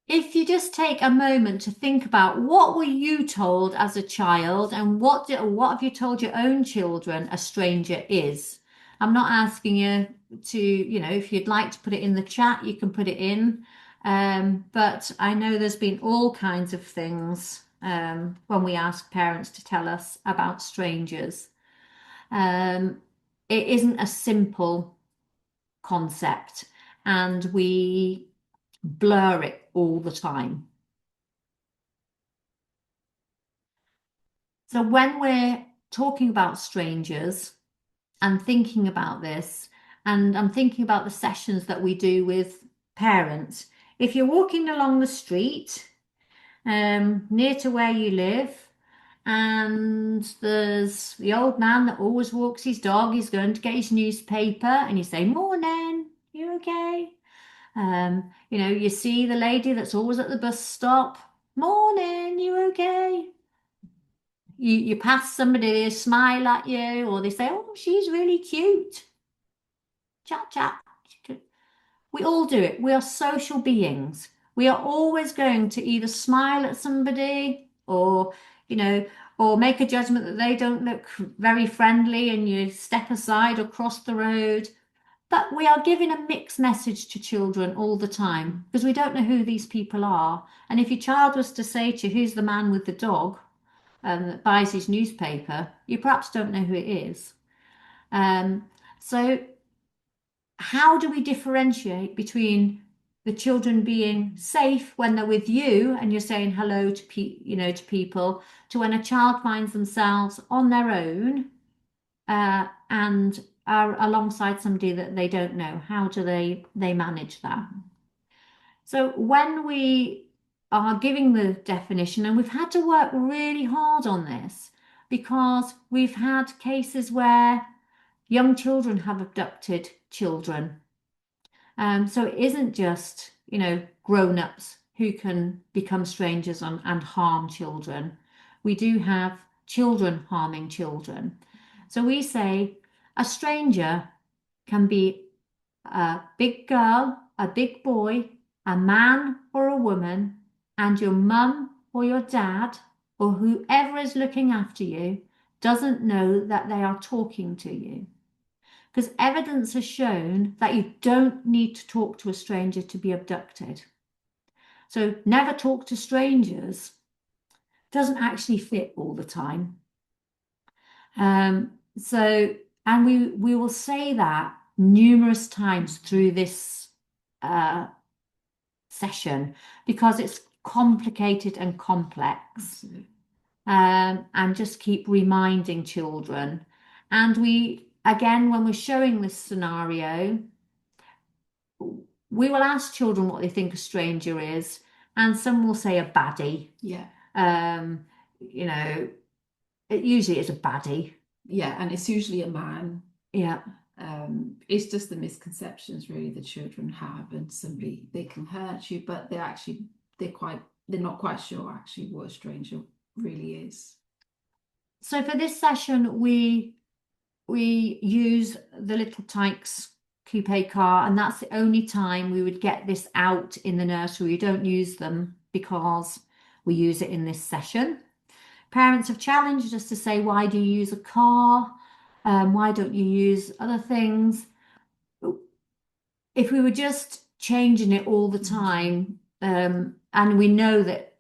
If you just take a moment to think about what were you told as a child and what have you told your own children a stranger is? I'm not asking you to, if you'd like to put it in the chat, you can put it in. But I know there's been all kinds of things when we ask parents to tell us about strangers. It isn't a simple concept, and we blur it all the time. So when we're talking about strangers and thinking about this, and I'm thinking about the sessions that we do with parents, if you're walking along the street near to where you live, and there's the old man that always walks his dog, he's going to get his newspaper, and you say, "Morning, you okay?" You see the lady that's always at the bus stop, "Morning, you okay?" You pass somebody, they smile at you, or they say, "Oh, she's really cute." Chat, chat. We all do it. We are social beings. We are always going to either smile at somebody you know, or make a judgment that they don't look very friendly and you step aside or cross the road. But we are giving a mixed message to children all the time because we don't know who these people are. And if your child was to say to you, "Who's the man with the dog that buys his newspaper?" you perhaps don't know who it is. So how do we differentiate between the children being safe when they're with you and you're saying hello to people, to when a child finds themselves on their own and are alongside somebody that they don't know? How do they manage that? So when we are giving the definition, and we've had to work really hard on this because we've had cases where young children have abducted children. So it isn't just, grown-ups who can become strangers and harm children. We do have children harming children. So we say a stranger can be a big girl, a big boy, a man or a woman, and your mum or your dad or whoever is looking after you doesn't know that they are talking to you. Because evidence has shown that you don't need to talk to a stranger to be abducted. So never talk to strangers doesn't actually fit all the time. And we will say that numerous times through this session because it's complicated and complex. And just keep reminding children. And again, when we're showing this scenario, we will ask children what they think a stranger is, and some will say a baddie. Yeah. Usually it's a baddie. Yeah, and it's usually a man. Yeah. It's just the misconceptions really the children have, and they can hurt you, but they're not quite sure actually what a stranger really is. So for this session, we use the little Tykes coupe car, and that's the only time we would get this out in the nursery. We don't use them because we use it in this session. Parents have challenged us to say, "Why do you use a car? Why don't you use other things?" If we were just changing it all the time, and we know that,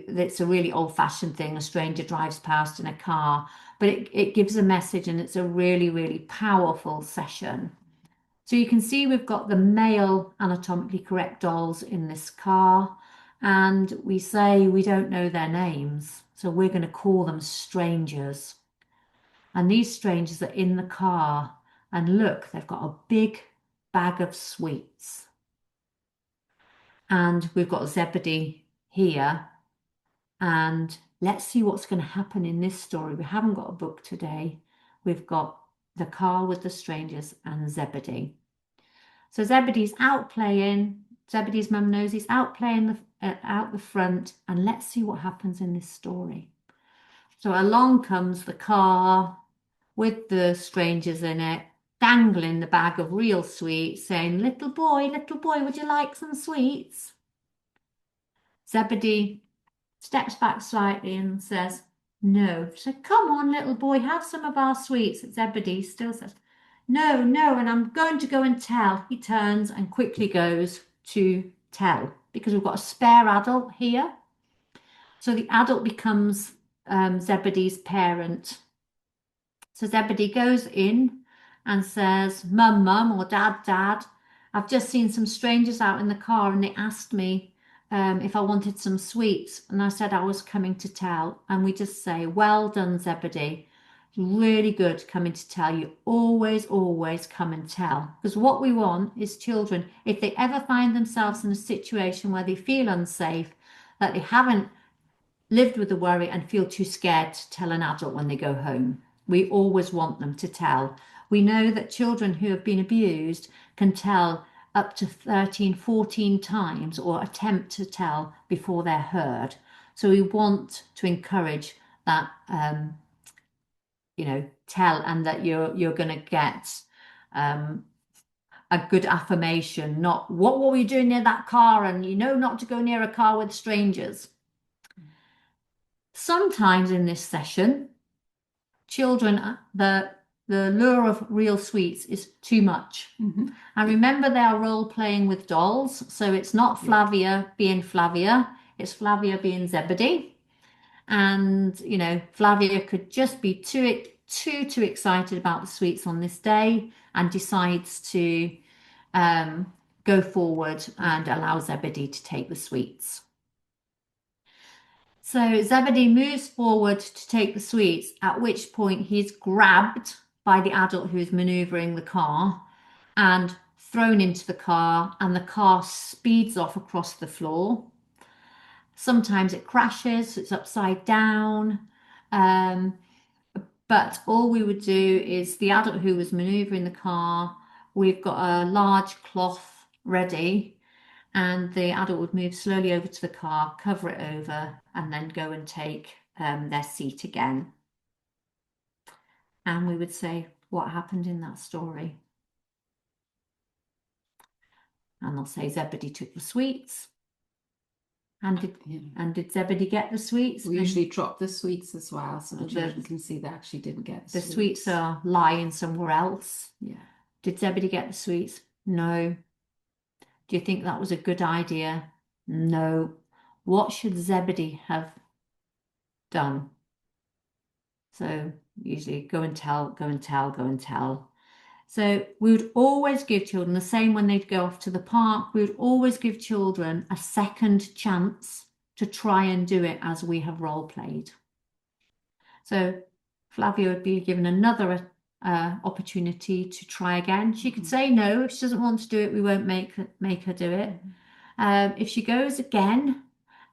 that's a really old-fashioned thing, a stranger drives past in a car, but it gives a message and it's a really, really powerful session. So you can see we've got the male anatomically correct dolls in this car, and we say we don't know their names, so we're going to call them strangers. And these strangers are in the car, And look, they've got a big bag of sweets. And we've got Zebedee here. And let's see what's going to happen in this story. We haven't got a book today. We've got the car with the strangers and Zebedee. So Zebedee's out playing. Zebedee's mum knows he's out playing out the front. And let's see what happens in this story. So along comes the car with the strangers in it, dangling the bag of real sweets, saying, little boy, would you like some sweets? Zebedee steps back slightly and says, no. She said, come on, little boy, have some of our sweets. Zebedee still says, no, no, and I'm going to go and tell. He turns and quickly goes to tell because we've got a spare adult here. So the adult becomes Zebedee's parent. So Zebedee goes in and says, Mum, Mum, or Dad, Dad, I've just seen some strangers out in the car and they asked me if I wanted some sweets. And I said I was coming to tell. And we just say, well done, Zebedee. Really good coming to tell. You always, always come and tell. Because what we want is children, if they ever find themselves in a situation where they feel unsafe, that they haven't lived with the worry and feel too scared to tell an adult when they go home. We always want them to tell. We know that children who have been abused can tell up to 13, 14 times or attempt to tell before they're heard. So we want to encourage that, tell, and that you're going to get a good affirmation, not what were you doing near that car, and you know not to go near a car with strangers. Sometimes in this session, children, the lure of real sweets is too much. Mm-hmm. And remember, they are role playing with dolls, so it's not Flavia being Flavia, it's Flavia being Zebedee. And Flavia could just be too excited about the sweets on this day and decides to go forward and allow Zebedee to take the sweets. So Zebedee moves forward to take the sweets, at which point he's grabbed by the adult who is maneuvering the car and thrown into the car, and the car speeds off across the floor. Sometimes it crashes, it's upside down. But all we would do is the adult who was maneuvering the car, we've got a large cloth ready, and the adult would move slowly over to the car, cover it over, and then go and take their seat again. And we would say, what happened in that story? And they'll say, Zebedee took the sweets. And did Zebedee get the sweets? We usually drop the sweets as well, so the children can see they actually didn't get the sweets. The sweets are lying somewhere else. Yeah. Did Zebedee get the sweets? No. Do you think that was a good idea? No. What should Zebedee have done? So usually go and tell, go and tell, go and tell. So we would always give children the same when they'd go off to the park. We would always give children a second chance to try and do it as we have role played. So Flavia would be given another opportunity to try again. She could say no. If she doesn't want to do it, we won't make her do it. If she goes again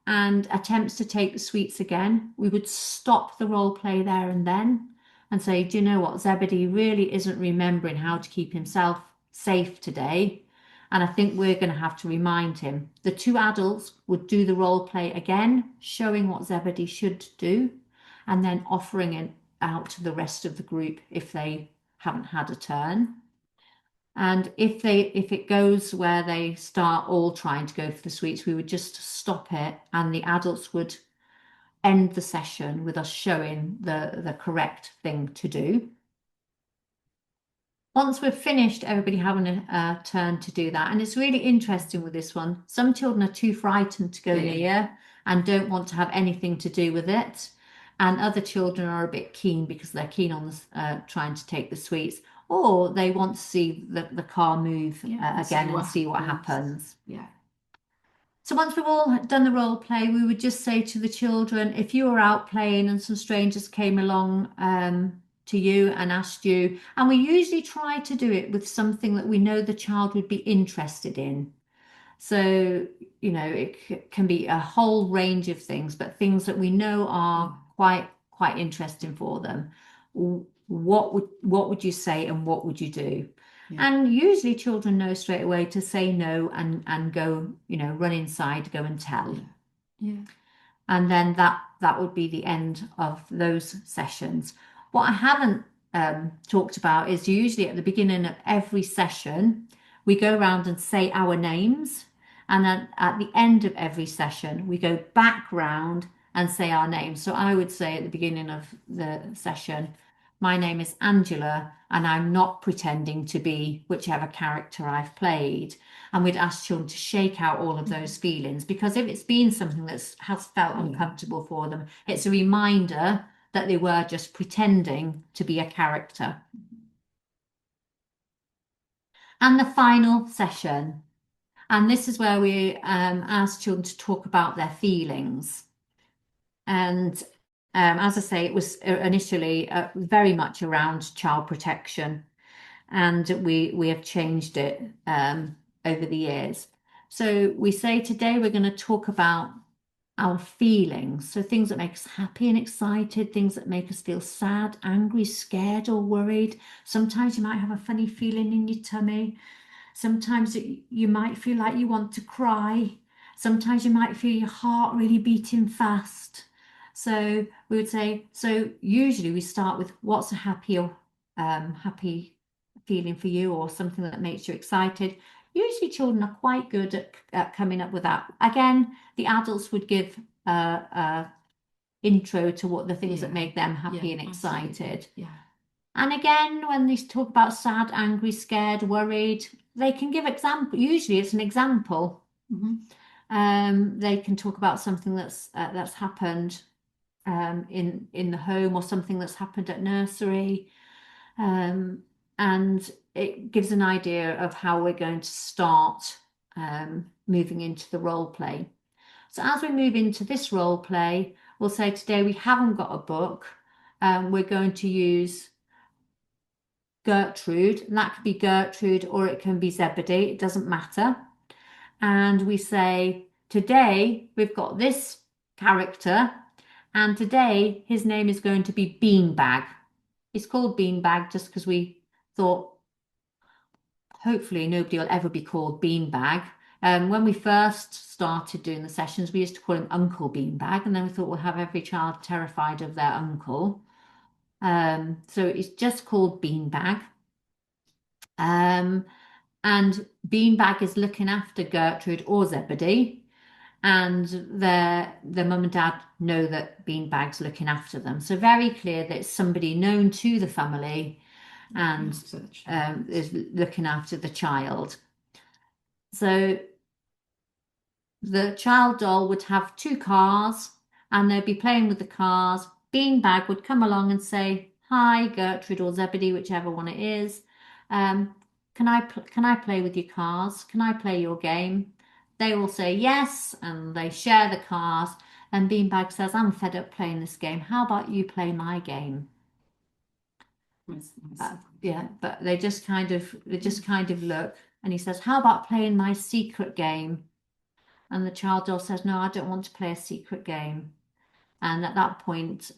and attempts to take the sweets again, we would stop the role play there and then and say, do you know what? Zebedee really isn't remembering how to keep himself safe today. And I think we're going to have to remind him. The two adults would do the role play again, showing what Zebedee should do, and then offering it out to the rest of the group if they haven't had a turn. And if it goes where they start all trying to go for the sweets, we would just stop it, and the adults would end the session with us showing the correct thing to do. Once we've finished everybody having a turn to do that, and it's really interesting with this one, some children are too frightened to go near and don't want to have anything to do with it, and other children are a bit keen because they're keen on trying to take the sweets, or they want to see the car move again and see what happens. Yeah. So once we've all done the role play, we would just say to the children, if you were out playing and some strangers came along to you and asked you, and we usually try to do it with something that we know the child would be interested in. So, it can be a whole range of things, but things that we know are quite interesting for them. What would you say and what would you do? Yeah. And usually children know straight away to say no and go, run inside, go and tell. Yeah. And then that would be the end of those sessions. What I haven't talked about is usually at the beginning of every session, we go around and say our names. And then at the end of every session, we go back round and say our names. So I would say at the beginning of the session, my name is Angela, and I'm not pretending to be whichever character I've played. And we'd ask children to shake out all of those feelings, because if it's been something that has felt uncomfortable for them, it's a reminder that they were just pretending to be a character. And the final session. And this is where we ask children to talk about their feelings. And as I say, it was initially very much around child protection, and we have changed it over the years. So we say today we're going to talk about our feelings. So things that make us happy and excited, things that make us feel sad, angry, scared, or worried. Sometimes you might have a funny feeling in your tummy. Sometimes you might feel like you want to cry. Sometimes you might feel your heart really beating fast. So we would say, so usually we start with what's a happy feeling for you, or something that makes you excited. Usually children are quite good at coming up with that. Again, the adults would give a intro to what the things that make them happy and excited. And again, when they talk about sad, angry, scared, worried, they can give example. Usually it's an example. They can talk about something that's happened in the home, or something that's happened at nursery. And it gives an idea of how we're going to start moving into the role play. So as we move into this role play, we'll say today we haven't got a book. We're going to use Gertrude, and that could be Gertrude or it can be Zebedee, it doesn't matter. And we say, today we've got this character, and today his name is going to be Beanbag. It's called Beanbag just because we thought hopefully nobody will ever be called Beanbag. When we first started doing the sessions, we used to call him Uncle Beanbag, and then we thought we'll have every child terrified of their uncle. So it's just called Beanbag. And Beanbag is looking after Gertrude or Zebedee, and their mum and dad know that Beanbag's looking after them. So very clear that it's somebody known to the family and is looking after the child. So the child doll would have two cars, and they'd be playing with the cars. Beanbag would come along and say, "Hi, Gertrude or Zebedee, whichever one it is. Can I play with your cars? Can I play your game?" They all say yes, and they share the cars. And Beanbag says, "I'm fed up playing this game. How about you play my game?" Yeah, but they just kind of look, and he says, "How about playing my secret game?" And the child doll says, "No, I don't want to play a secret game." And at that point,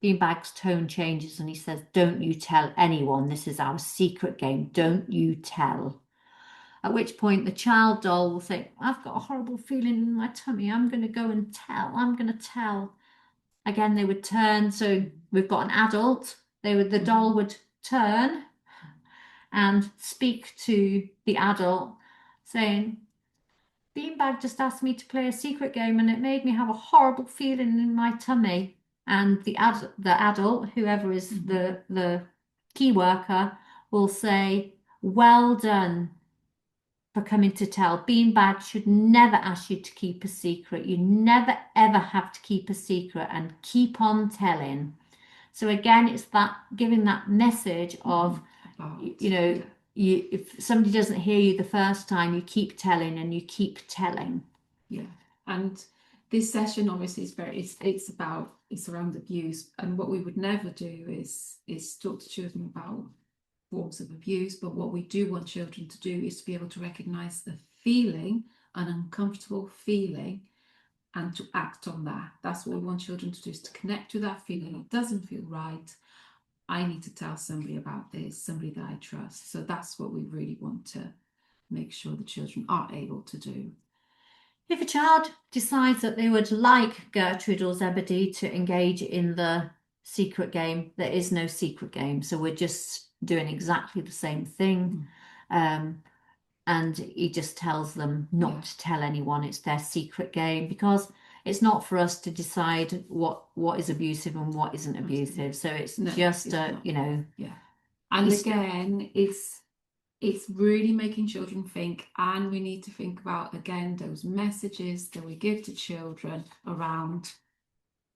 Beanbag's tone changes and he says, "Don't you tell anyone. This is our secret game. Don't you tell." At which point the child doll will say, "I've got a horrible feeling in my tummy. I'm going to go and tell. I'm going to tell." Again, they would turn. So we've got an adult. The doll would turn and speak to the adult, saying, "Beanbag just asked me to play a secret game and it made me have a horrible feeling in my tummy." And the adult, whoever is the key worker, will say, "Well done for coming to tell. Beanbag should never ask you to keep a secret. You never ever have to keep a secret, and keep on telling." So again, it's that giving that message of, if somebody doesn't hear you the first time, you keep telling and you keep telling. And this session obviously it's about it's around abuse. And what we would never do is talk to children about forms of abuse, but what we do want children to do is to be able to recognize the feeling, an uncomfortable feeling, and to act on that. That's what we want children to do, is to connect with that feeling. It doesn't feel right. I need to tell somebody about this, somebody that I trust. So that's what we really want to make sure the children are able to do. If a child decides that they would like Gertrude or Zebedee to engage in the secret game, there is no secret game. So we're just doing exactly the same thing. Um, and he just tells them not Yeah. to tell anyone it's their secret game, because it's not for us to decide what is abusive and what isn't abusive. So it's No, just it's not. Yeah. And it's again, it's really making children think, and we need to think about again those messages that we give to children around,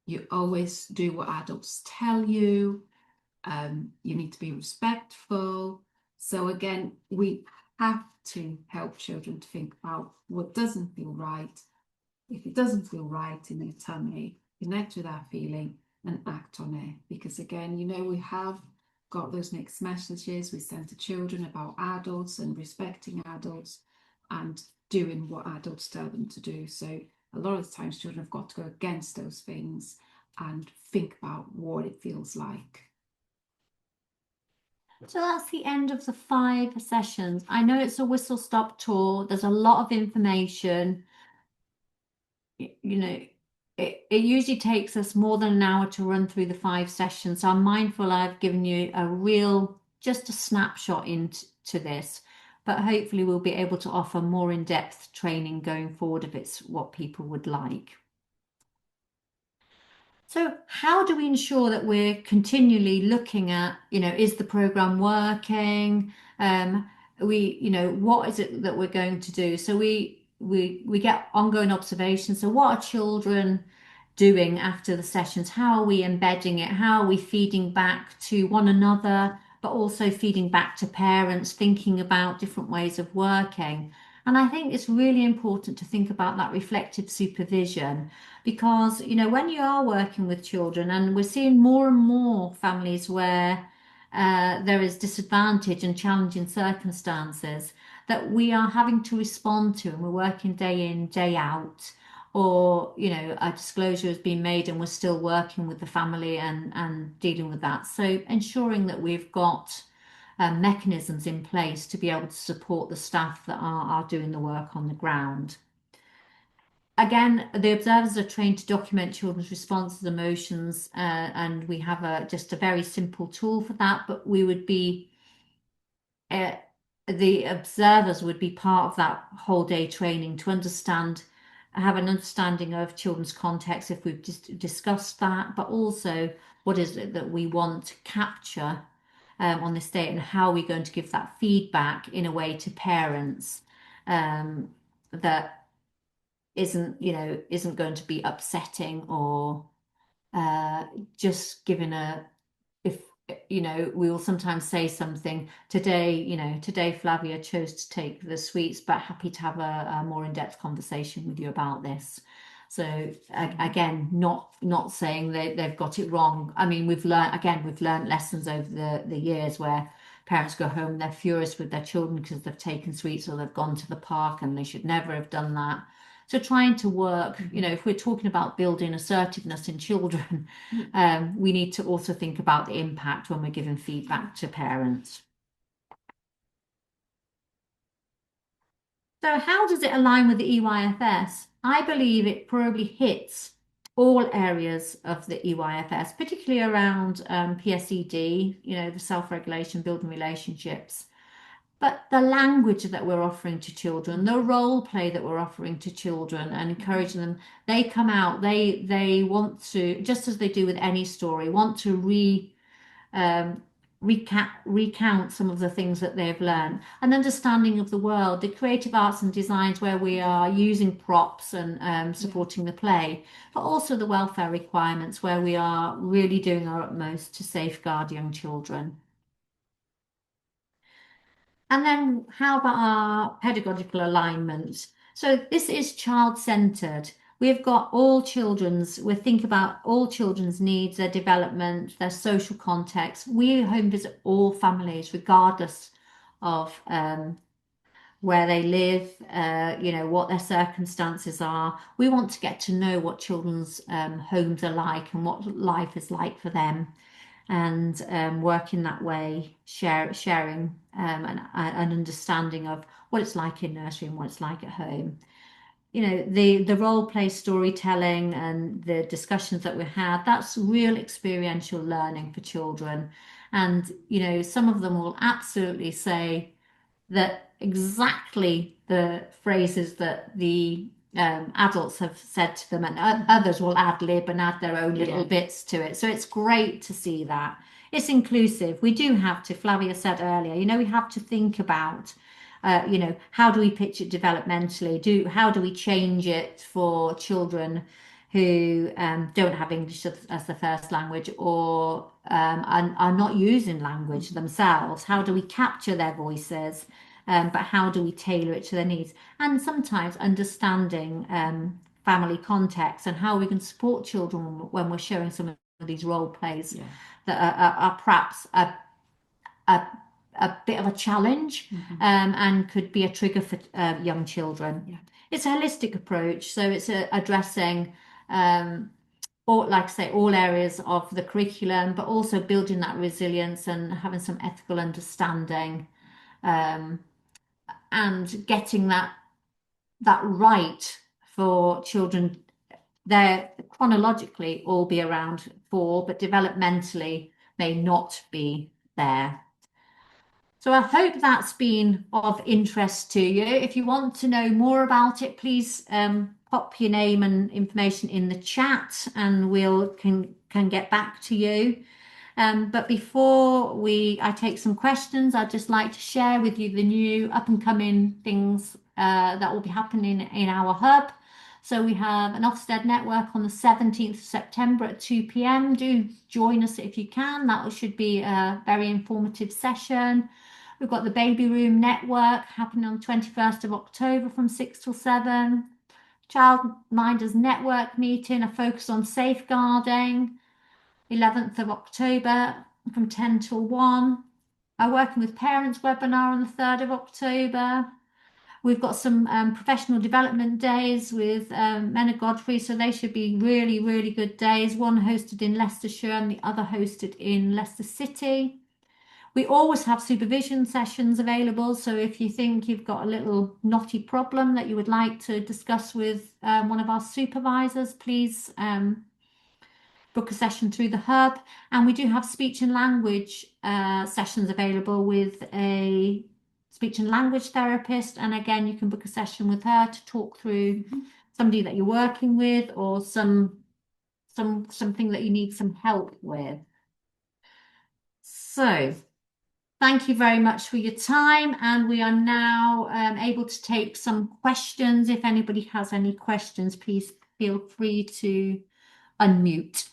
you always do what adults tell you, you need to be respectful. So again, we have to help children to think about what doesn't feel right. If it doesn't feel right in their tummy, connect with that feeling and act on it. Because again, we have got those mixed messages we send to children about adults and respecting adults and doing what adults tell them to do. So a lot of the times children have got to go against those things and think about what it feels like. So that's the end of the 5 sessions. I know it's a whistle-stop tour. There's a lot of information. You know, it usually takes us more than an hour to run through the 5 sessions. So I'm mindful I've given you just a snapshot into this, but hopefully we'll be able to offer more in-depth training going forward if it's what people would like. So how do we ensure that we're continually looking at, is the program working? What is it that we're going to do? So we get ongoing observations. So what are children doing after the sessions? How are we embedding it? How are we feeding back to one another, but also feeding back to parents, thinking about different ways of working? And I think it's really important to think about that reflective supervision, because when you are working with children, and we're seeing more and more families where there is disadvantage and challenging circumstances that we are having to respond to, and we're working day in, day out, or a disclosure has been made and we're still working with the family and dealing with that. So ensuring that we've got mechanisms in place to be able to support the staff that are doing the work on the ground. Again, the observers are trained to document children's responses, emotions, and we have just a very simple tool for that. But uh, the observers would be part of that whole day training to have an understanding of children's context if we've just discussed that, but also what is it that we want to capture on this day, and how are we going to give that feedback in a way to parents that isn't going to be upsetting, or just given if we will sometimes say something today Flavia chose to take the sweets, but happy to have a more in-depth conversation with you about this. So again, not saying they've got it wrong. I mean, we've learned lessons over the years where parents go home and they're furious with their children because they've taken sweets or they've gone to the park and they should never have done that. So trying to work, if we're talking about building assertiveness in children, we need to also think about the impact when we're giving feedback to parents. So how does it align with the EYFS? I believe it probably hits all areas of the EYFS, particularly around PSED, the self-regulation, building relationships. But the language that we're offering to children, the role play that we're offering to children and encouraging them, they come out, they want to, just as they do with any story, want to recount some of the things that they've learned. An understanding of the world, the creative arts and designs where we are using props and supporting the play, but also the welfare requirements where we are really doing our utmost to safeguard young children. And then how about our pedagogical alignment? So this is child-centered. we've got we think about all children's needs, their development, their social context. We home visit all families, regardless of where they live, what their circumstances are. We want to get to know what children's homes are like and what life is like for them, and work in that way, sharing an understanding of what it's like in nursery and what it's like at home. The role play storytelling and the discussions that we had, that's real experiential learning for children. And some of them will absolutely say that exactly the phrases that the adults have said to them, and others will ad lib and add their own little bits to it. So it's great to see that. It's inclusive. We do have to, Flavia said earlier, we have to think about, how do we pitch it developmentally? How do we change it for children who don't have English as the first language, or are not using language themselves? How do we capture their voices? But how do we tailor it to their needs? And sometimes understanding family context and how we can support children when we're showing some of these role plays that are perhaps a bit of a challenge, and could be a trigger for young children. Yeah. It's a holistic approach, so it's addressing like I say, all areas of the curriculum, but also building that resilience and having some ethical understanding, and getting that right for children. They're chronologically all be around 4, but developmentally may not be there. So I hope that's been of interest to you. If you want to know more about it, please pop your name and information in the chat, and we'll can get back to you. But before I take some questions, I'd just like to share with you the new up and coming things that will be happening in our hub. So we have an Ofsted network on the 17th of September at 2 p.m. Do join us if you can. That should be a very informative session. We've got the baby room network happening on 21st of October from 6 till 7. Childminders network meeting, a focus on safeguarding, 11th of October from 10 till 1. Our Working with Parents webinar on the 3rd of October. We've got some professional development days with Mena Godfrey, so they should be really, really good days. One hosted in Leicestershire and the other hosted in Leicester City. We always have supervision sessions available, so if you think you've got a little knotty problem that you would like to discuss with one of our supervisors, please book a session through the hub. And we do have speech and language sessions available with a speech and language therapist, and again you can book a session with her to talk through somebody that you're working with, or something that you need some help with. So thank you very much for your time, and we are now able to take some questions. If anybody has any questions, please feel free to unmute.